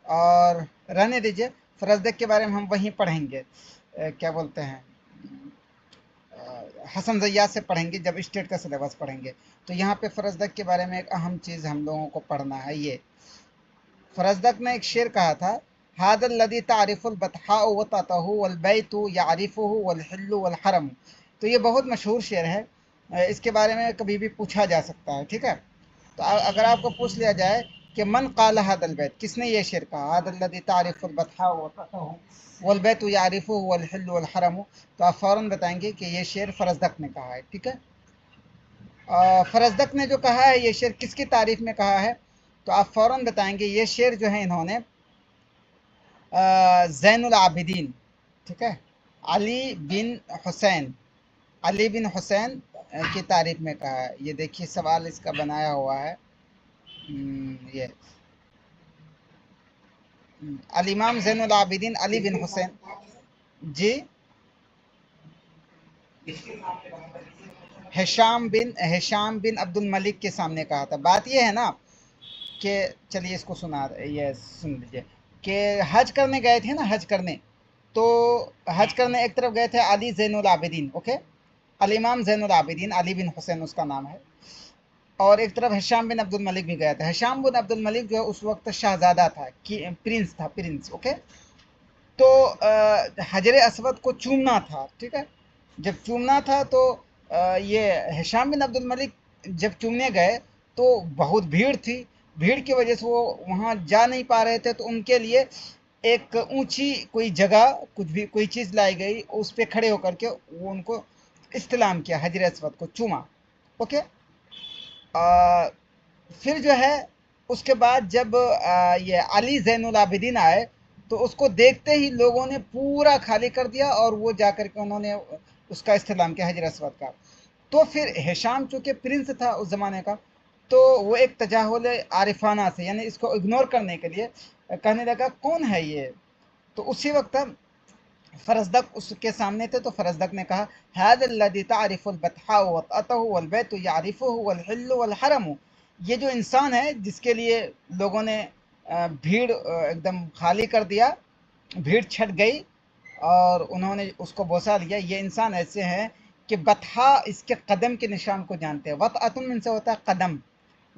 और रहने दीजिए, फरजदक के बारे में हम वहीं पढ़ेंगे, क्या बोलते हैं, हसन जय्याद से पढ़ेंगे जब स्टेट का सिलेबस पढ़ेंगे। तो यहाँ पे फरजदक के बारे में एक अहम चीज़ हम लोगों को पढ़ना है। ये फरजदक ने एक शेर कहा था, हादल लदी तारिफुल बतहाउ व ततहु वल बैतु यारिफुहु वल हिल्लु वल हरम। तो ये बहुत मशहूर शेर है, इसके बारे में कभी भी पूछा जा सकता है, ठीक है। तो अगर आपको पूछ लिया जाए कि मन काला हादल बैत, किसने ये शेर कहा, हादल लदी तारिफुल बतहाउ व ततहु वल बैतु यारिफुहु वल हिल्लु वल हरम, तो आप फ़ौरन बताएंगे कि ये शेर फरजदक ने कहा है, ठीक है। फरजदक ने जो कहा है ये शेर किसकी तारीफ में कहा है, तो आप फ़ौरन बताएंगे ये शेर जो है इन्होंने ज़ैनुल आबिदीन, ठीक है, अली बिन हुसैन, अली बिन हुसैन की तारीफ में कहा है। ये देखिए सवाल इसका बनाया हुआ है, ये अल इमाम ज़ैनुल आबिदीन अली बिन हुसैन जी, हिशाम बिन अब्दुल मलिक के सामने कहा था। बात ये है ना कि, चलिए इसको ये सुन लीजिए कि हज करने गए थे ना, हज करने, तो हज करने एक तरफ गए थे अली ज़ैनुल आबिदीन, ओके, अल इमाम ज़ैनुल आबिदीन अली बिन हुसैन उसका नाम है, और एक तरफ हिशाम बिन अब्दुल मलिक भी गया था। हिशाम बिन अब्दुल मलिक जो है उस वक्त शहजादा था, कि प्रिंस था, प्रिंस, ओके। तो हजर असवद को चूमना था, ठीक है। जब चूमना था तो ये हिशाम बिन अब्दुल मलिक जब चूमने गए तो बहुत भीड़ थी, भीड़ की वजह से वो वहाँ जा नहीं पा रहे थे। तो उनके लिए एक ऊंची कोई जगह, कुछ भी कोई चीज़ लाई गई, उस पर खड़े होकर के वो उनको इस्तेलाम किया, हजर असवद को चूमा, ओके। फिर जो है उसके बाद जब ये अली ज़ैनुल आबिदीन आए, तो उसको देखते ही लोगों ने पूरा खाली कर दिया और वो जाकर के उन्होंने उसका इस्तेलाम किया, हजर असवद का। तो फिर हिशाम चूँकि प्रिंस था उस ज़माने का, तो वो एक तजाहुल आरिफाना से, यानी इसको इग्नोर करने के लिए कहने लगा कौन है ये। तो उसी वक्त फरजदक उसके सामने थे, तो फरजदक ने कहा, हादल्लज़ी तारिफुल बतहाउ व ततहु वल बैतु यारिफुहु वल हिल्लु वल हरम। ये जो इंसान है जिसके लिए लोगों ने भीड़ एकदम खाली कर दिया, भीड़ छट गई और उन्होंने उसको बोसा लिया, ये इंसान ऐसे हैं कि बतहा इसके कदम के निशान को जानते हैं। वतअतुन इनसे होता है कदम,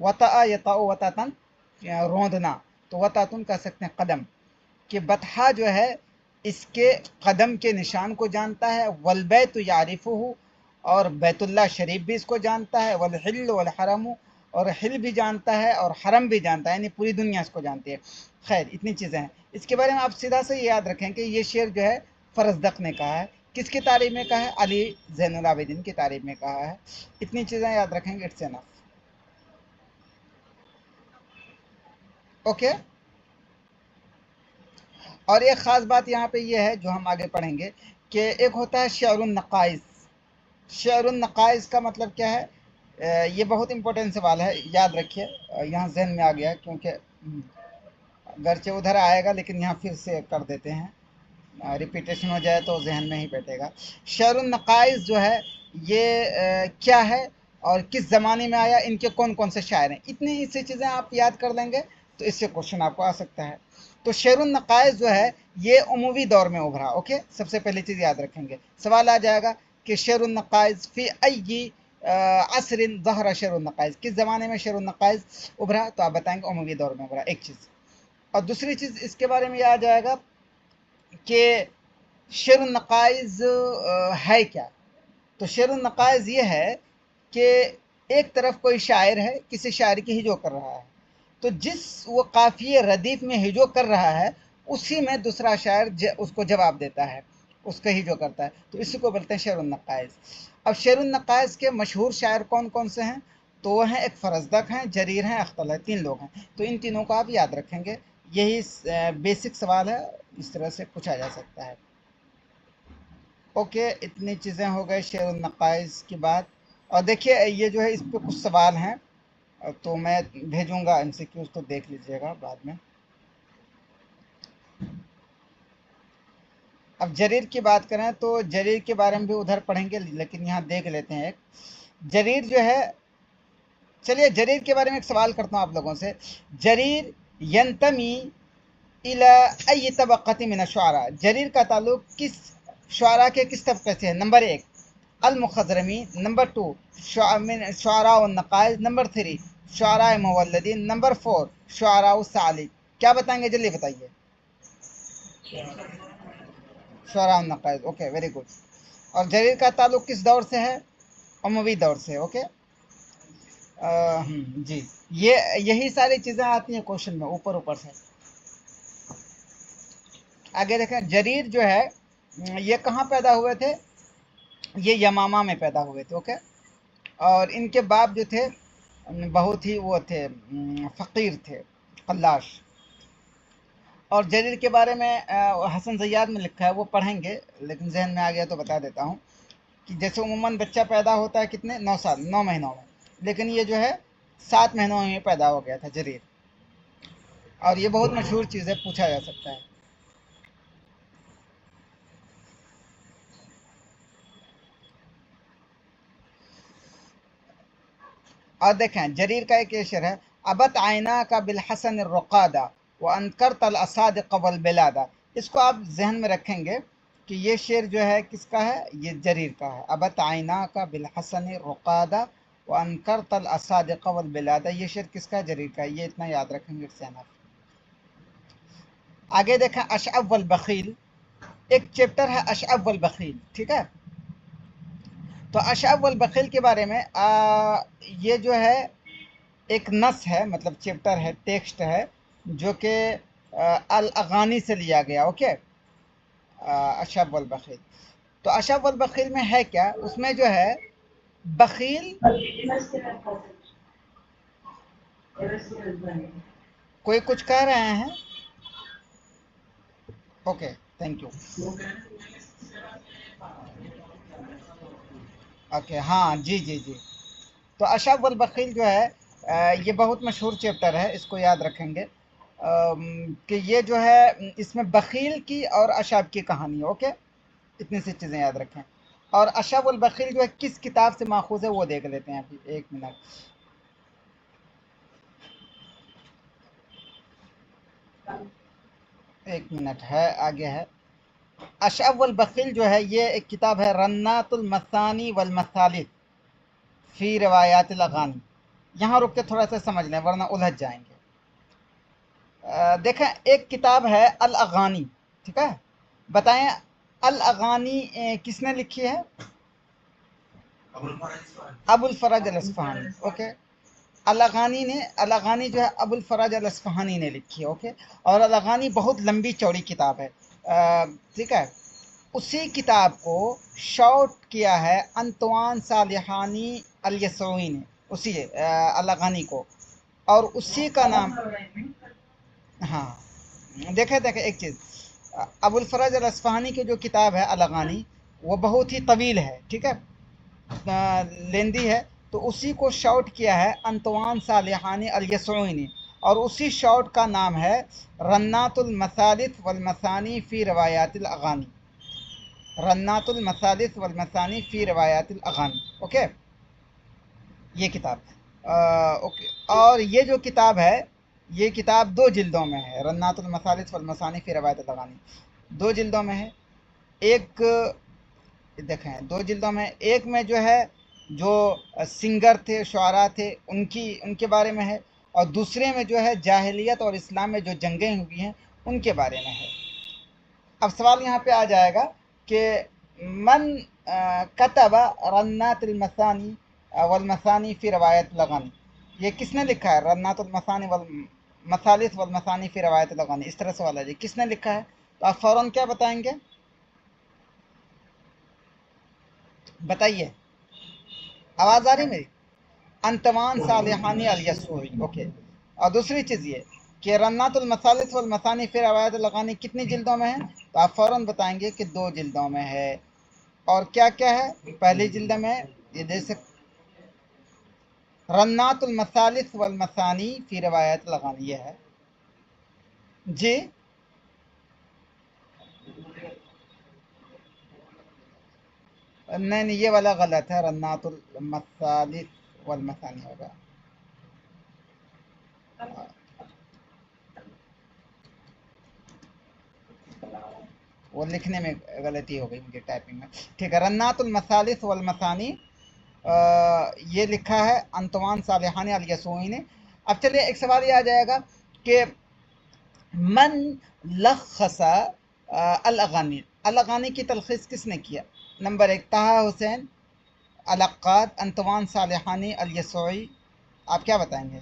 वतअ यतअ वतअतन रोंदना, तो वतअतुन कह सकते हैं कदम, कि बतहा जो है इसके कदम के निशान को जानता है। वल बैतु यारिफुहु, और बैतुल्लाह शरीफ भी इसको जानता है। वल हिल वल हरम, और हिल भी जानता है और हरम भी जानता है, यानी पूरी दुनिया इसको जानती है। खैर इतनी चीज़ें हैं। इसके बारे में आप सीधा से याद रखें कि ये शेर जो है फरजदक ने कहा है, किसकी तारीफ में कहा है, अली ज़ैनुल आबिदीन की तारीफ में कहा है। इतनी चीज़ें याद रखेंगे, इट्स एनफ, ओके। और एक ख़ास बात यहाँ पे ये है जो हम आगे पढ़ेंगे कि एक होता है शेरुन नक़ाइस। शेरुन नक़ाइस का मतलब क्या है, ये बहुत इंपॉर्टेंट सवाल है, याद रखिए। यहाँ जहन में आ गया क्योंकि अगरचे उधर आएगा लेकिन यहाँ फिर से कर देते हैं, रिपीटेशन हो जाए तो जहन में ही बैठेगा। शेरुन नक़ाइस जो है ये क्या है और किस ज़माने में आया, इनके कौन कौन से शायर हैं, इतनी सी चीज़ें आप याद कर लेंगे तो इससे क्वेश्चन आपको आ सकता है। तो शेरुन नक़ाइस जो है ये उमवी दौर में उभरा, ओके। सबसे पहली चीज़ याद रखेंगे, सवाल आ जाएगा कि शेरुन नक़ाइस फ़ी अय्यी असरिन ज़हरा शरुन नक़ाइज़, किस ज़माने में शरुन नक़ाइज़ उभरा? तो आप बताएंगे उमवी दौर में उभरा, एक चीज़। और दूसरी चीज़ इसके बारे में याद जाएगा कि शरुन नक़ाइज़ है क्या? तो शरुन नक़ाइज़ ये है कि एक तरफ कोई शायर है, किसी शायर की हिजो कर रहा है, तो जिस वो काफ़िए रदीफ़ में हिजो कर रहा है उसी में दूसरा शायर उसको जवाब देता है, उसका हिजो करता है, तो इसी को बोलते हैं शेरुन नक़ाइज़। अब शेरुन नक़ाइज़ के मशहूर शायर कौन कौन से हैं? तो वो हैं, एक फ़रज़दक हैं, जरीर हैं, अख्तल है, 3 लोग हैं। तो इन तीनों को आप याद रखेंगे। यही बेसिक सवाल है, इस तरह से पूछा जा सकता है। ओके, इतनी चीज़ें हो गई शेरुन नक़ाइज़ की बात। और देखिए ये जो है इस पे कुछ सवाल हैं, तो मैं भेजूंगा एमसीक्यूज़, तो देख लीजिएगा बाद में। अब जरीर की बात करें तो जरीर के बारे में भी उधर पढ़ेंगे, लेकिन यहाँ देख लेते हैं। एक जरीर जो है, चलिए जरीर के बारे में एक सवाल करता हूँ आप लोगों से। जरीर यंतमी इला अय तबक़ती मिन अश-शुअरा, जरीर का ताल्लुक किस शुअरा के किस तबक़े से है? नंबर 1 अल-मुख़ज़रमी, नंबर 2 शुअरा व नक़ाइज़, नंबर 3 शुअरा मुवल्लदीन, नंबर 4 शुअरा सालिक। क्या बताएंगे, जल्दी बताइए। शुअरा व नक़ाइज़, ओके, वेरी गुड। और जरीर का ताल्लुक किस दौर से है? उमवी दौर से, ओके। जी, ये यही सारी चीज़ें आती हैं क्वेश्चन में ऊपर ऊपर से। आगे देखें, जरीर जो है ये कहाँ पैदा हुए थे? ये यमामा में पैदा हुए थे, ओके। और इनके बाप जो थे बहुत ही वो थे, फ़कीर थे, कल्लाश। और जरीर के बारे में हसन ज़ैयाद में लिखा है, वो पढ़ेंगे, लेकिन जहन में आ गया तो बता देता हूँ कि जैसे उमूमन बच्चा पैदा होता है कितने 9 साल 9 महीनों में, लेकिन ये जो है 7 महीनों में पैदा हो गया था जरीर। और ये बहुत मशहूर चीज़ है, पूछा जा सकता है। और देखें जरीर का एक शेर है, अबत आयना का बिलहसन रुकादा व अनकर तल असाद कबल बिलादा। इसको आप जहन में रखेंगे कि ये शेर जो है किसका है? ये जरीर का है। अबत आयना का बिलहसन रुकादा व अनकर तल असाद कबल बिलादा, ये शेर किसका है? जरीर का है। ये इतना याद रखेंगे, सेना। आगे देखें, अशअब वल बखील, एक चैप्टर है अशअब वल बखील, ठीक है। तो अशअब वल बखील के बारे में ये जो है एक नस है, मतलब चैप्टर है, टेक्स्ट है, जो कि अल अगानी से लिया गया, ओके। अशब वल बखील, तो अशब वल बखील में है क्या? उसमें जो है बखील, कोई कुछ कह रहे हैं, ओके, थैंक यू, ओके, हाँ जी जी जी। तो अशब वल बखील जो है ये बहुत मशहूर चैप्टर है, इसको याद रखेंगे कि ये जो है इसमें बखील की और अशब की कहानी है, ओके। इतनी सी चीज़ें याद रखें। और अशब उल बखील जो है किस किताब से माखूज़ है, वो देख लेते हैं अभी, एक मिनट। एक मिनट है, आगे है। अशब उल बखील जो है ये एक किताब है, रन्नातुल मसानी वल मसालिक फ़ी रिवायातिल अगानी। यहाँ रुक के थोड़ा सा समझ लें, वरना उलझ जाएंगे। देखें, एक किताब है अल अगानी, ठीक है। बताएं अल अगानी किसने लिखी है? अबुल फरज अल अस्फहानी, ओके। अल-अगानी जो है अबुल फरज अल अस्फहानी ने लिखी है, ओके। और अल-अगानी बहुत लंबी चौड़ी किताब है, ठीक है। उसी किताब को शॉर्ट किया है अंतवान सालिहानी अल यसऊई ने, उसी अल-अगानी को, और उसी का नाम, हाँ। देखे देखे एक चीज़, अबुल फरज अल अस्फहानी की जो किताब है अल-अगानी, वो बहुत ही तवील है, ठीक है, लेंदी है। तो उसी को शॉर्ट किया है अंतवान सालिहानी अल यसऊई ने, और उसी शॉर्ट का नाम है रन्नातुल मसालिस वल मसानी फ़ी रवायातिल अगानी, रन्नातुल मसालिस वल मसानी फ़ी रवायातिल अगानी, ओके। ये किताब ओके। और ये जो किताब है, ये किताब 2 जिल्दों में है, रन्नातुल मसालिस वल मसानी फ़ी रवायातिल अगानी 2 जिल्दों में है। एक देखें 2 जिल्दों में, एक में जो है जो सिंगर थे, शुआरा थे, उनके बारे में है, और दूसरे में जो है जाहिलियत और इस्लाम में जो जंगें हुई हैं उनके बारे में है। अब सवाल यहाँ पे आ जाएगा कि मन कतब रन्नातुल मसानी वल मसानी फ़ी रवायत लगानी, ये किसने लिखा है? रन्नातुल मसानी वल मसालिस वल मसानी फ़ी रवायत लगानी, इस तरह सवाल है जी, किसने लिखा है? तो आप फ़ौरन क्या बताएंगे? बताइए, आवाज़ आ रही मेरी? अंतवान सालिहानी अल यसूरी, ओके। और दूसरी चीज़ ये कि रन्नातुल मसालिस वल मसानी फ़ी रवायत लगानी कितनी जिल्दों में है? तो आप फ़ौरन बताएंगे कि 2 जिल्दों में है। और क्या क्या है पहली जिल्द में? ये जैसे रन्नातुल मसालिस वल मसानी फ़ी रवायत लगानी, ये है जी। नहीं नहीं, ये वाला गलत है, रन्नातुल मसालिस वल मसानी होगा। वो लिखने में गलती हो गई मुझे, टाइपिंग में। ठीक है, रन्नातुल मसालिस वल मसानी, ये लिखा है अंतवान सालिहानी अल यसूई ने। अब चलिए एक सवाल ये आ जाएगा कि मन लखसा अल अगानी, अल अगानी की तलखीस किसने किया? नंबर 1 ताहा हुसैन, अल अक्काद, अंतवान सालिहानी अल यसूई। आप क्या बताएंगे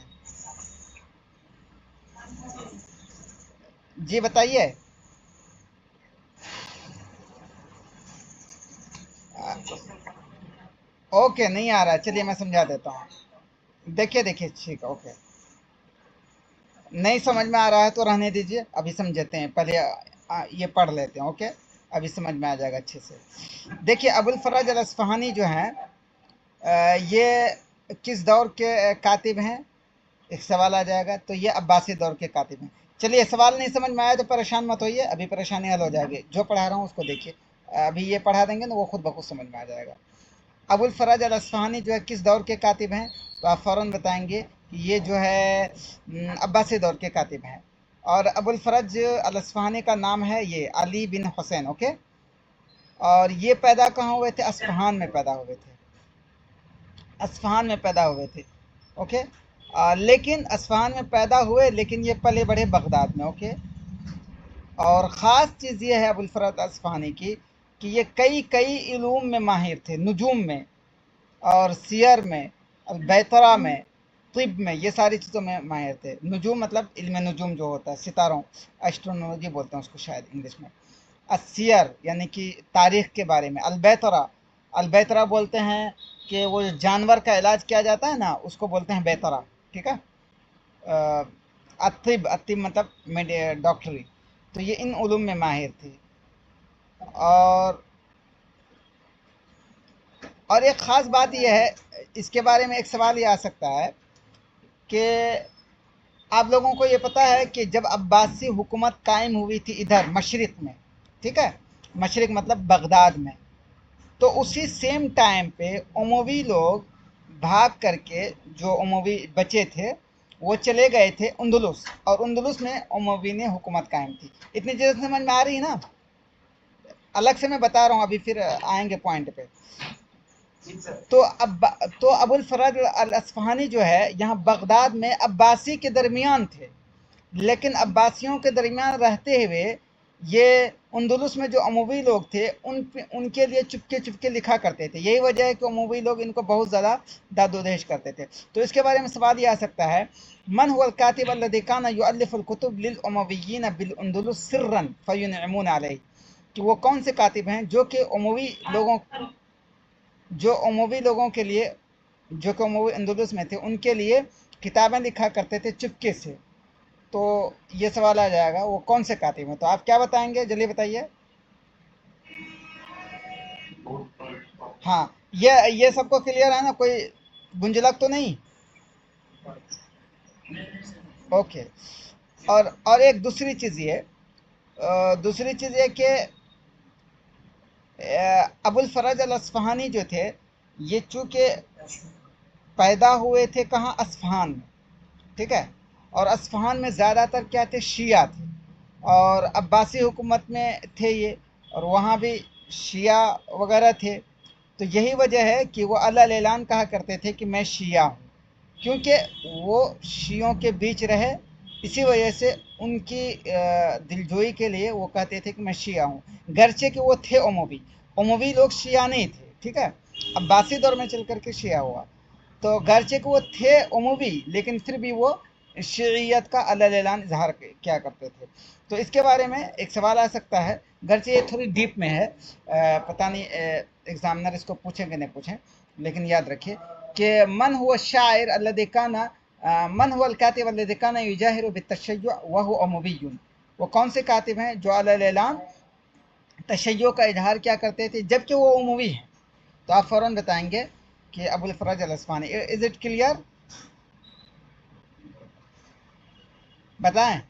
जी, बताइए। ओके, नहीं आ रहा है, चलिए मैं समझा देता हूँ। देखिए देखिए, ठीक है, ओके। नहीं समझ में आ रहा है तो रहने दीजिए, अभी समझते हैं, पहले ये पढ़ लेते हैं, ओके। अभी समझ में आ जाएगा अच्छे से। देखिए, अबुल फरज अल अस्फहानी जो हैं, ये किस दौर के कातिब हैं? एक सवाल आ जाएगा, तो ये अब्बासी दौर के कातिब हैं। चलिए, सवाल नहीं समझ में आया तो परेशान मत होइए, अभी परेशानी हल हो जाएगी। जो पढ़ा रहा हूँ उसको देखिए, अभी ये पढ़ा देंगे ना, वो खुद ब खुद समझ में आ जाएगा। अबुल फरज अल अस्फहानी जो है किस दौर के कातिब हैं? तो आप फ़ौरन बताएंगे कि ये जो है अब्बासी दौर के कातिब हैं। और अबुल फरज अल अस्फहानी का नाम है ये अली बिन हुसैन, ओके। और ये पैदा कहाँ हुए थे? अस्फहान में पैदा हुए थे, अस्फहान में पैदा हुए थे, ओके। लेकिन अस्फहान में पैदा हुए, लेकिन ये पले बढ़े बगदाद में, ओके। और ख़ास चीज़ ये है अबुल फरज अस्फहानी की कि ये कई कई इलूम में माहिर थे, नुजूम में और सियर में, बैतरा में, तिब में, ये सारी चीज़ों में माहिर थे। नुजूम मतलब इल्म नुजूम जो होता है, सितारों, एस्ट्रोनॉलजी बोलते हैं उसको शायद इंग्लिश में। सियर यानी कि तारीख़ के बारे में। अलबैतरा, अलबैतरा बोलते हैं कि वो जानवर का इलाज किया जाता है ना, उसको बोलते हैं बैतरा, ठीक है। अतिब, अतिब मतलब डॉक्टरी। तो ये इन उलूम में माहिर थी। और एक ख़ास बात यह है, इसके बारे में एक सवाल ये आ सकता है कि आप लोगों को ये पता है कि जब अब्बासी हुकूमत कायम हुई थी इधर मशरिक़ में, ठीक है, मशरिक़ मतलब बगदाद में, तो उसी सेम टाइम पे उमवी लोग भाग करके, जो उमवी बचे थे वो चले गए थे उंदुलुस, और उंदुलुस में उमवी ने हुकूमत कायम थी। इतनी चीज़ें समझ में आ रही है ना? अलग से मैं बता रहा हूँ, अभी फिर आएंगे पॉइंट पे। तो अब तो अबुल फरज अल अस्फहानी जो है यहाँ बगदाद में अब्बासी के दरमियान थे, लेकिन अब्बासियों के दरमियान रहते हुए ये उंदुलुस में जो अमवी लोग थे उनके लिए चुपके चुपके लिखा करते थे। यही वजह है कि अमवी लोग इनको बहुत ज़्यादा दादोदेश करते थे। तो इसके बारे में सवाल ये आ सकता है, मन हुआ कातिब अल्लज़ी काना युअल्लिफुल कुतुब लिल उमविय्यीन बिल उंदुलुस सिर्रन फयुनइमून अलैहि, कि वो कौन से कातिब हैं जो कि उमवी लोगों, जो उमवी लोगों के लिए, जो कि उमवी अंदलुस में थे, उनके लिए किताबें लिखा करते थे चुपके से। तो ये सवाल आ जाएगा वो कौन से कातिब हैं? तो आप क्या बताएंगे, जल्दी बताइए। हाँ, ये सबको क्लियर है ना? कोई गुंजलक तो नहीं? ओके। और एक दूसरी चीज़ ये, दूसरी चीज़ ये कि अबुल फरज अल अस्फहानी जो थे, ये चूँकि पैदा हुए थे कहाँ? अस्फहान में, ठीक है। और अस्फहान में ज़्यादातर क्या थे? शिया थे। और अब्बासी हुकूमत में थे ये, और वहाँ भी शिया वगैरह थे। तो यही वजह है कि वो अल ऐलान कहा करते थे कि मैं शिया हूँ, क्योंकि वो शियों के बीच रहे, इसी वजह से उनकी दिलजोई के लिए वो कहते थे कि मैं शिया हूँ। गर्चे कि वो थे उमवी, उमवी लोग शिया नहीं थे, ठीक है, अब्बासी दौर में चल करके शिया हुआ। तो गर्चे कि वो थे उमवी, लेकिन फिर भी वो शियत का अल ऐलान इजहार क्या करते थे। तो इसके बारे में एक सवाल आ सकता है, गर्चे ये थोड़ी डीप में है, पता नहीं एग्जामिनर इसको पूछें कि नहीं पूछें, लेकिन याद रखिए कि मन हुआ शायर अल्लज़ी काना मन हुआ कातिब अल्लज़ी काना युजाहिरु बित्तशय्युअ व हुवा उमविय्युन। वो कौन से कातिब हैं जो अल ऐलान तशय्युअ का इजहार क्या करते थे जबकि वो उमवी हैं? तो आप फ़ौरन बताएंगे कि Abul Faraj al Isfahani. Is it clear? बताएं।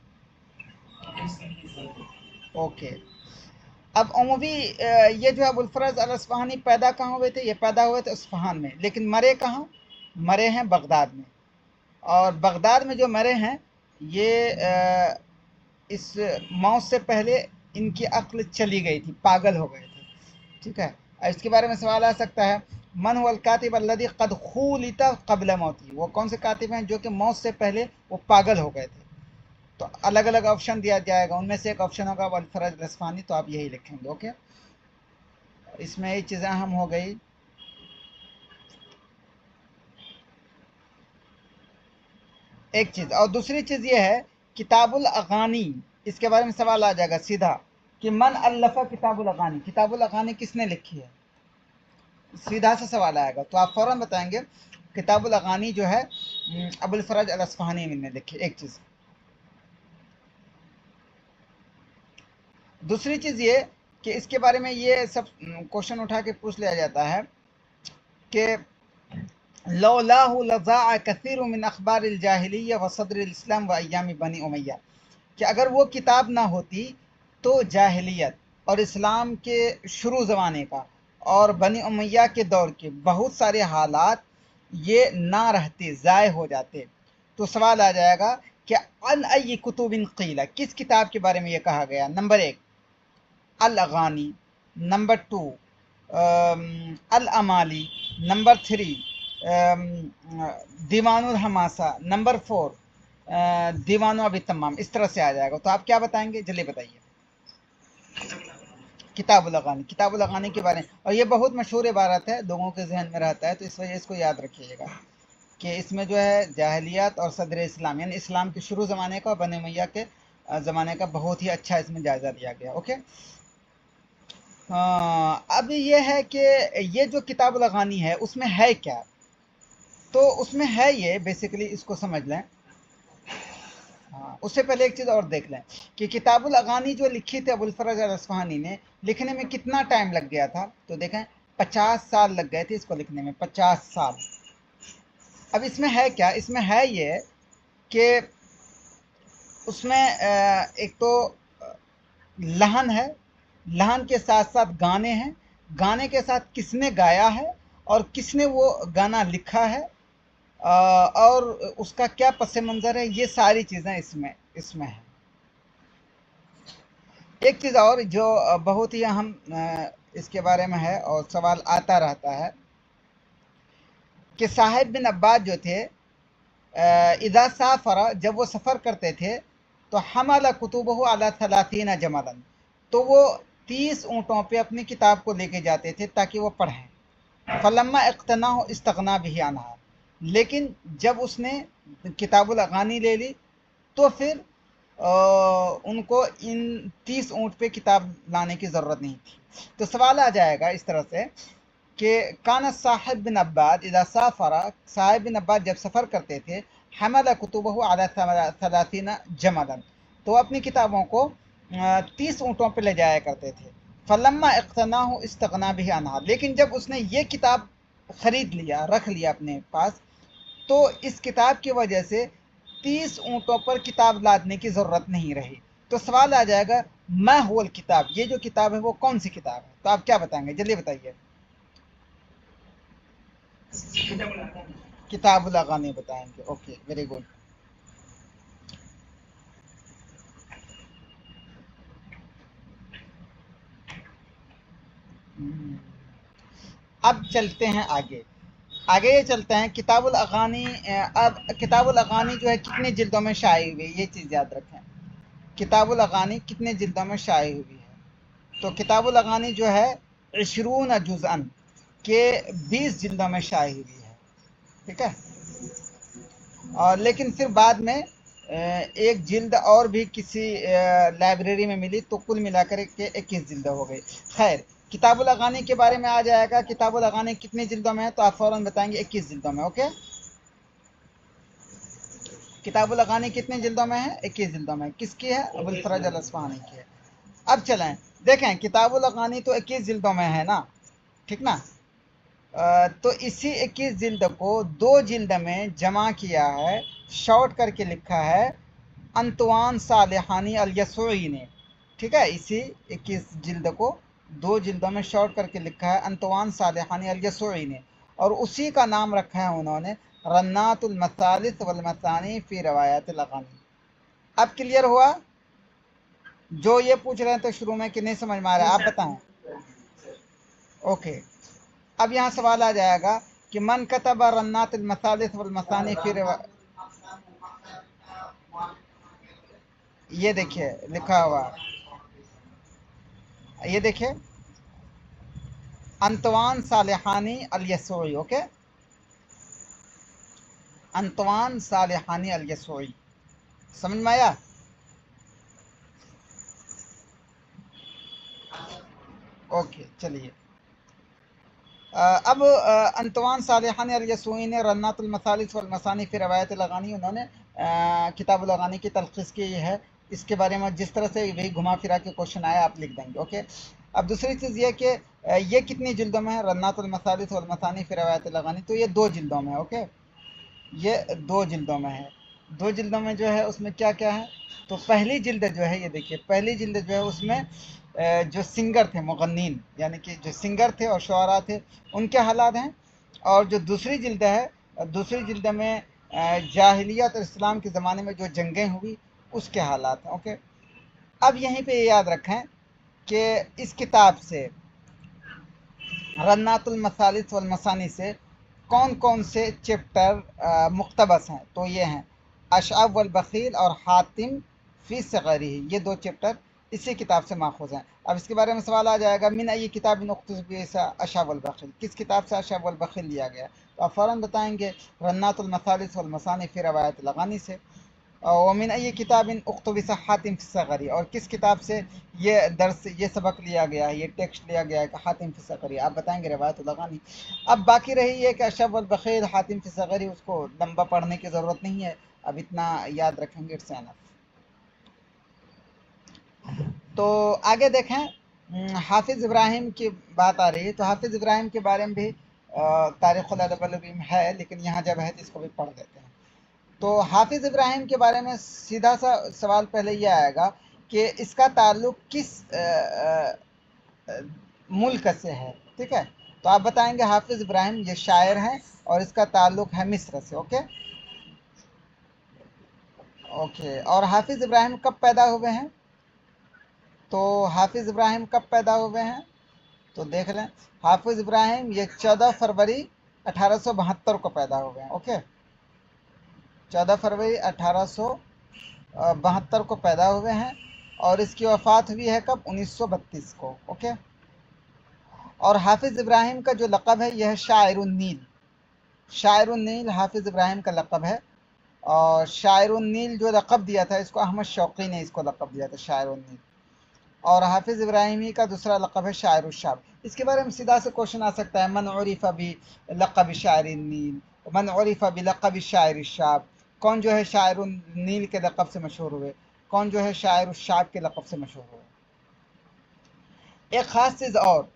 ओके। अब उमवी ये जो अबुल फरज अल अस्फ़हानी पैदा कहाँ हुए थे? ये पैदा हुए थे इस्फ़हान में, लेकिन मरे कहाँ? मरे हैं बगदाद में। और बगदाद में जो मरे हैं ये इस मौत से पहले इनकी अक्ल चली गई थी, पागल हो गए थे, ठीक है। इसके बारे में सवाल आ सकता है, मन वल कातिब अल्लज़ी क़द खुलिता क़ब्ल मौती, वो कौन से कातिब हैं जो कि मौत से पहले वो पागल हो गए थे? तो अलग अलग ऑप्शन दिया जाएगा, उनमें से एक ऑप्शन होगा अबुल फरज रस्फ़ानी, तो आप यही लिखेंगे। ओके, इसमें ये चीज़ें अहम हो गई। एक चीज़, और दूसरी चीज़ ये है किताबुल अगानी, इसके बारे में सवाल आ जाएगा सीधा कि मन अल्लफ़ा किताबुल अगानी, किताबुल अगानी किसने लिखी है? सीधा सा सवाल आएगा, तो आप फ़ौरन बताएंगे किताबुल अगानी जो है अबुल फरज अल अस्फ़हानी ने लिखी। एक चीज़। दूसरी चीज़ ये कि इसके बारे में ये सब क्वेश्चन उठा के पूछ लिया जाता है कि लौलाहु लज़ाअ कसीर मिन अखबार जाहिलिया व सदर इस्लाम व अय्याम बनी उमैया, कि अगर वो किताब ना होती तो जाहिलियत और इस्लाम के शुरू ज़माने का और बनी उमैया के दौर के बहुत सारे हालात ये ना रहते, ज़ाय हो जाते। तो सवाल आ जाएगा कि अन अय्यि कुतुबिन क़ीला, किस किताब के बारे में ये कहा गया? नंबर एक अल अगानी, नंबर टू अल अमाली, number three दीवानुल Hamasa, number four दीवानो अभी तमाम। इस तरह से आ जाएगा। तो आप क्या बताएंगे, जल्दी बताइए। किताबुल अगानी, किताबुल अगानी के बारे में, और ये बहुत मशहूर इबारत है, लोगों के जहन में रहता है, तो इस वजह इसको याद रखिएगा कि इसमें जो है जाहिलियत और सदर इस्लाम यानी इस्लाम के शुरू ज़माने का और बनी उमैया के ज़माने का बहुत ही अच्छा इसमें जायज़ा दिया गया। ओके, हाँ, अब ये है कि ये जो किताबुल अगानी है उसमें है क्या? तो उसमें है ये बेसिकली, इसको समझ लें। हाँ, उससे पहले एक चीज़ और देख लें कि किताबुल अगानी जो लिखी थी अबुल फरज अल अस्फ़हानी ने, लिखने में कितना टाइम लग गया था? तो देखें 50 साल लग गए थे इसको लिखने में, 50 साल। अब इसमें है क्या? इसमें है ये कि उसमें एक तो लहन है, लहन के साथ साथ गाने हैं, गाने के साथ किसने गाया है और किसने वो गाना लिखा है, और उसका क्या पस मंज़र है, ये सारी चीज़ें इसमें इसमें है। एक चीज़ और जो बहुत ही अहम इसके बारे में है और सवाल आता रहता है कि साहिब बिन अब्बास जो थे इज़ा साफ़रा, जब वो सफ़र करते थे तो हमला कुतुबहु अला सलातीना जमलन, तो वो 30 ऊँटों पे अपनी किताब को लेके जाते थे ताकि वो पढ़ें। फलम्मा इक़्तना इस्तग़ना बिही अन्हा, लेकिन जब उसने किताबुल अगानी ले ली तो फिर उनको इन 30 ऊँट पे किताब लाने की ज़रूरत नहीं थी। तो सवाल आ जाएगा इस तरह से कि कान साहिब बिन अब्बाद इज़ा साफ़रा, साहिब बिन अब्बाद जब सफ़र करते थे, हमला कुतुबहु अला सलातीना जमलन, तो अपनी किताबों को 30 ऊँटों पे ले जाया करते थे। फलम्मा इक़्तनाहु इस्तग़ना बिही अन्हा, लेकिन जब उसने ये किताब ख़रीद लिया, रख लिया अपने पास, तो इस किताब की वजह से 30 ऊँटों पर किताब लादने की ज़रूरत नहीं रही। तो सवाल आ जाएगा मा हुवल किताब, ये जो किताब है वो कौन सी किताब है? तो आप क्या बताएंगे, जल्दी बताइए। किताबुल अगानी बताएंगे। Okay, very good. अब चलते हैं आगे। आगे ये चलते हैं किताबुल अगानी। अब किताबुल अगानी जो है कितने जिल्दों में शाये हुई है, ये चीज़ याद रखें। किताबुल अगानी कितने जिल्दों में शाये हुई है? तो किताबुल अगानी जो है 20 जुज़अन के 20 जिल्दों में शाये हुई है, ठीक है। और लेकिन फिर बाद में एक जिल्द और भी किसी लाइब्रेरी में मिली, तो कुल मिलाकर के 21 जिल्द हो गई। खैर, किताबुल अगानी के बारे में आ जाएगा, किताबुल अगानी कितनी जिल्दों में है, तो आप फ़ौरन बताएंगे 21 जिल्दों में। ओके, किताबुल अगानी कितने जिल्दों में है? 21 जिल्दों में। किसकी है? अबुल फरज अल अस्फ़हानी की है। अब चलें देखें, किताबुल अगानी तो 21 जिल्दों में है ना, ठीक ना। तो इसी 21 जिल्द को 2 जिल्द में जमा किया है, शॉर्ट करके लिखा है अंतवान सालिहानी अल यसुई ने, ठीक है। इसी 21 जिल्द को 2 जिल्दों में शॉर्ट करके लिखा है अंतवान सालिहानी अल यसुई ने, और उसी का नाम रखा है उन्होंने रन्नातुल मसालिस वल मसानी फी रवायातिल अगानी। अब क्लियर हुआ? जो ये पूछ रहे हैं तो शुरू में कि नहीं समझ में आ रहा है, आप बताएं। ओके, अब यहाँ सवाल आ जाएगा कि मन कतब रन्नातुल मसालिस वल मसानी फी ये देखिए लिखा हुआ, ये देखिए अंतवान सालिहानी अल यसुई। ओके, अंतवान सालिहानी अल यसुई, समझ में आया? ओके, चलिए। अब अंतवान सालिहानी अल यसुई ने रन्नातुल मसालिस वल मसानी फिर रवायत लगानी, उन्होंने किताब लगानी की तलखीस की है। इसके बारे में जिस तरह से वही घुमा फिरा के क्वेश्चन आया आप लिख देंगे। ओके, अब दूसरी चीज़ ये कि ये कितनी जिल्दों में है? रन्नातुल मसालिस वल मसानी फिर रवायत लगानी, तो ये 2 जिल्दों में है। ओके, ये 2 जिल्दों में है। 2 जिल्दों में जो है उसमें क्या क्या है? तो पहली जिल्द जो है, ये देखिए पहली जिल्द जो है उसमें जो सिंगर थे, मुगन्नीन यानी कि जो सिंगर थे और शुआरा थे, उनके हालात हैं। और जो दूसरी जिल्द है, दूसरी जिल्द में जाहिलियत और इस्लाम के ज़माने में जो जंगें हुई उसके हालात हैं। ओके, अब यहीं पे ये याद रखें कि इस किताब से रन्नातुल मसालिस वल मसानी से कौन कौन से चैप्टर मुक्तबस हैं? तो ये हैं अशअब वल बखील और हातिम फ़ी सग़री, ये 2 चैप्टर इसी किताब से माखूज़ हैं। अब इसके बारे में सवाल आ जाएगा, मिन अय्यि किताबिन उक़्तुबिसा अशअब वल बखील, किस किताब से अशअब वल बखील लिया गया? तो आप फ़ौरन बताएंगे रन्नातुल मसालिस वल मसानी फ़ी रवायतिल अगानी से। वमिन अय्यि किताबिन उक़्तुबिसा हातिम फ़ी सग़री, और किस किताब से ये दर्स, ये सबक लिया गया है, ये टेक्स्ट लिया गया है कि हातिम फ़ी सग़री, आप बताएंगे रवायतुल अगानी। अब बाकी रही ये कि अशअब वल बखील हातिम फ़ी सग़री, उसको लंबा पढ़ने की ज़रूरत नहीं है, अब इतना याद रखेंगे, इट्स एनफ। तो आगे देखें, हाफिज़ इब्राहिम की बात आ रही है, तो हाफिज़ इब्राहिम के बारे में भी तारीख़ुल अदब वल इल्म है, लेकिन यहाँ जब है तो इसको भी पढ़ देते हैं। तो हाफिज़ इब्राहिम के बारे में सीधा सा सवाल पहले ये आएगा कि इसका ताल्लुक किस मुल्क से है, ठीक है। तो आप बताएंगे हाफिज़ इब्राहिम ये शायर हैं और इसका ताल्लुक है मिस्र से। ओके, ओके, और हाफिज़ इब्राहिम कब पैदा हुए हैं? तो हाफिज़ इब्राहिम कब पैदा हुए हैं? तो देख लें, हाफिज़ इब्राहिम ये 14 फरवरी 1872 को पैदा हुए हैं। ओके, 14 फरवरी 1872 को पैदा हुए हैं, और इसकी वफ़ात हुई है कब? 1932 को। ओके, और हाफिज़ इब्राहिम का जो लक़ब है यह है शायरुन नील। शायरुन नील हाफिज़ इब्राहिम का लक़ब है, और शायरुन नील जो लक़ब दिया था इसको अहमद शौक़ी ने इसको लक़ब दिया था शायरुन नील। और हाफिज़ इब्राहिमी का दूसरा लक़ब है शायरुश्शाब। इसके बारे में सीधा से क्वेश्चन आ सकता है, मन उरिफ़ बि लक़ब शायरिन नील, मन उरिफ़ बि लक़ब शायरिश्शाब, कौन जो है शायरुन नील के लक़ब से मशहूर हुए, कौन जो है शायरुश्शाब के लक़ब से मशहूर हुए। एक ख़ास चीज़ और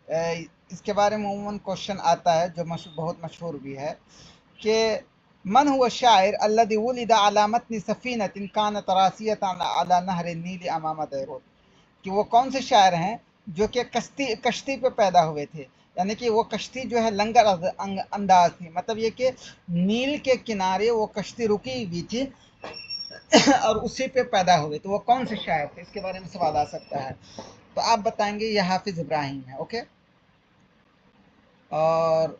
इसके बारे में उमूमन क्वेश्चन आता है जो बहुत मशहूर भी है कि मन हुआ शायर अल्लज़ी वुलिदा अला मतनी सफ़ीनतिन कानत रासियतन अला नहर नील अमामा दैरूत, कि वो कौन से शायर हैं जो कि कश्ती कश्ती पे पैदा हुए थे, यानी कि वो कश्ती जो है लंगर अंदाज थी, मतलब ये कि नील के किनारे वो कश्ती रुकी हुई थी और उसी पे पैदा हुए, तो वो कौन से शायर थे, इसके बारे में सवाल आ सकता है। तो आप बताएंगे ये हाफिज़ इब्राहिम है। ओके, और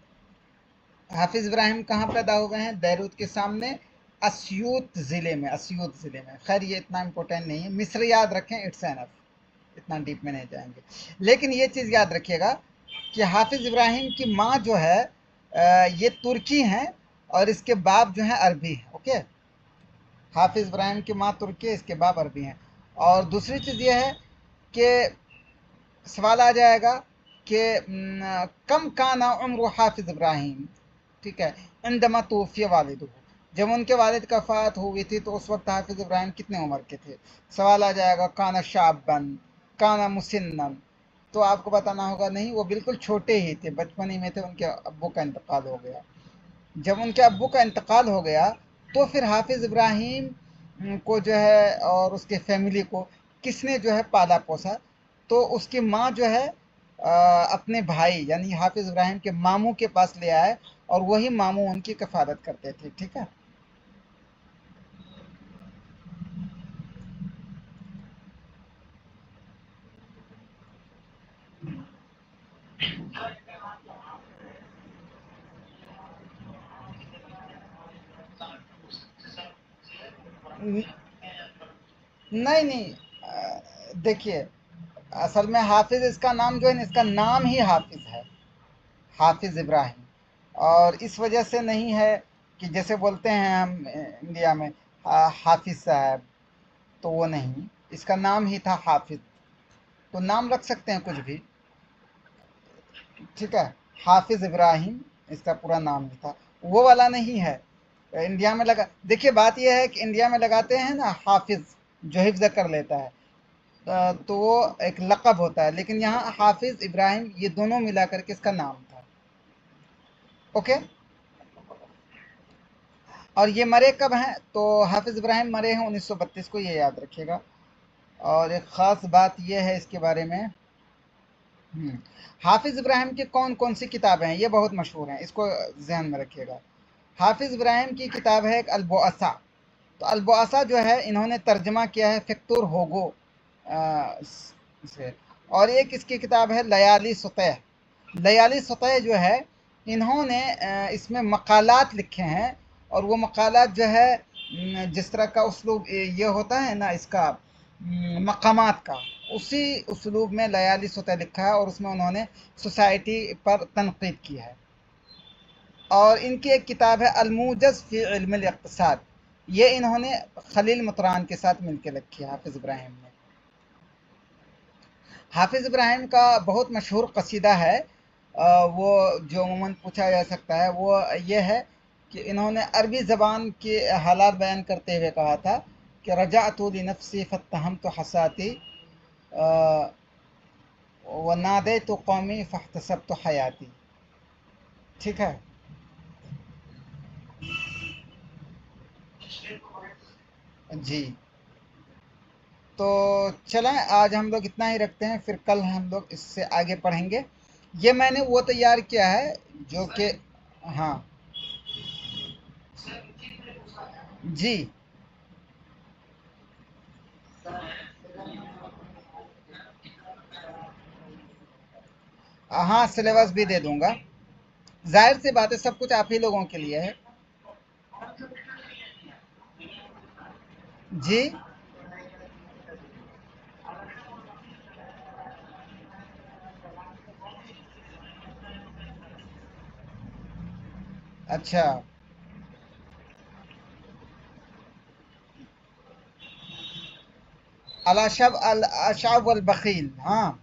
हाफिज़ इब्राहिम कहाँ पैदा हुए हैं? बैरूत के सामने अस्यूत ज़िले में, अस्यूत ज़िले में। खैर ये इतना इम्पोर्टेंट नहीं है, मिस्र याद रखें, इट्स एनफ, इतना डीप में नहीं जाएंगे। लेकिन ये चीज़ याद रखिएगा कि हाफिज़ इब्राहिम की माँ जो है ये तुर्की हैं और इसके बाप जो हैं अरबी हैं। ओके, हाफिज़ इब्राहिम की माँ तुर्की है, इसके बाप अरबी हैं। और दूसरी चीज़ ये है कि सवाल आ जाएगा कि कम काना उम्र हाफिज़ इब्राहिम, ठीक है, इंदमा तूफ़िया वालिदहु, जब उनके वालिद का वफ़ात हुई थी तो उस वक्त हाफिज़ इब्राहिम कितने उम्र के थे? सवाल आ जाएगा काना शाबन, काना मुसिन्नन, तो आपको बताना होगा नहीं, वो बिल्कुल छोटे ही थे, बचपन ही में थे, उनके अब्बू का इंतकाल हो गया। जब उनके अब्बू का इंतकाल हो गया तो फिर हाफिज़ इब्राहिम को जो है और उसके फैमिली को किसने जो है पाला पोसा? तो उसकी माँ जो है अपने भाई यानी हाफिज़ इब्राहिम के मामू के पास ले आए और वही मामू उनकी कफालत करते थे। ठीक है, नहीं नहीं, देखिए, असल में हाफिज़ इसका नाम जो है ना, इसका नाम ही हाफिज़ है, हाफिज़ इब्राहिम। और इस वजह से नहीं है कि जैसे बोलते हैं हम इंडिया में हाफिज़ साहब, तो वो नहीं, इसका नाम ही था हाफिज़। तो नाम रख सकते हैं कुछ भी, ठीक है, हाफिज़ इब्राहिम इसका पूरा नाम ही था, वो वाला नहीं है। इंडिया में लगा, देखिए बात यह है कि इंडिया में लगाते हैं ना हाफिज़, जो हिफ्ज़ कर लेता है, तो वो एक लक़ब होता है, लेकिन यहाँ हाफिज़ इब्राहिम ये दोनों मिला करके इसका नाम था। ओके, और ये मरे कब हैं? तो हाफिज़ इब्राहिम मरे हैं 1932 को, ये याद रखिएगा। और एक ख़ास बात ये है इसके बारे में, हाफिज़ इब्राहिम की कौन कौन सी किताबें हैं, ये बहुत मशहूर हैं, इसको ध्यान में रखिएगा। हाफिज़ इब्राहिम की किताब है एक अलबुअसा, तो अलबुअसा जो है इन्होंने तर्जमा किया है फ़िक्तुर होगो से। और एक इसकी किताब है लयाली सतह, लयाली सतह जो है इन्होंने इसमें मकालात लिखे हैं, और वो मकालात जो है जिस तरह का उसलूब ये होता है ना इसका मकामात का, उसी उसलूब में लयाली सतह लिखा है, और उसमें उन्होंने सोसाइटी पर तनकीद की है। और इनकी एक किताब है अलमूजज़ फ़ी इल्म इक़्तिसाद, ये इन्होंने खलील मतरान के साथ मिलकर लिखी है हाफिज़ इब्राहिम ने। हाफिज़ इब्राहिम का बहुत मशहूर कसीदा है, वो जो अमूमन पूछा जा सकता है वो ये है कि इन्होंने अरबी ज़बान के हालात बयान करते हुए कहा था कि रजाअतु लिनफ़्सी फ़त्तहमतु हसाती व नादैतु कौमी फ़हतसबतु हयाती। ठीक है, जी। तो चलें, आज हम लोग इतना ही रखते हैं, फिर कल हम लोग इससे आगे पढ़ेंगे। ये मैंने वो तैयार किया है जो कि, हाँ, जी, हाँ, सिलेबस भी दे दूंगा। जाहिर सी बात है, सब कुछ आप ही लोगों के लिए है। जी, अच्छा, अला शब अल अशाब वल बखील, हाँ,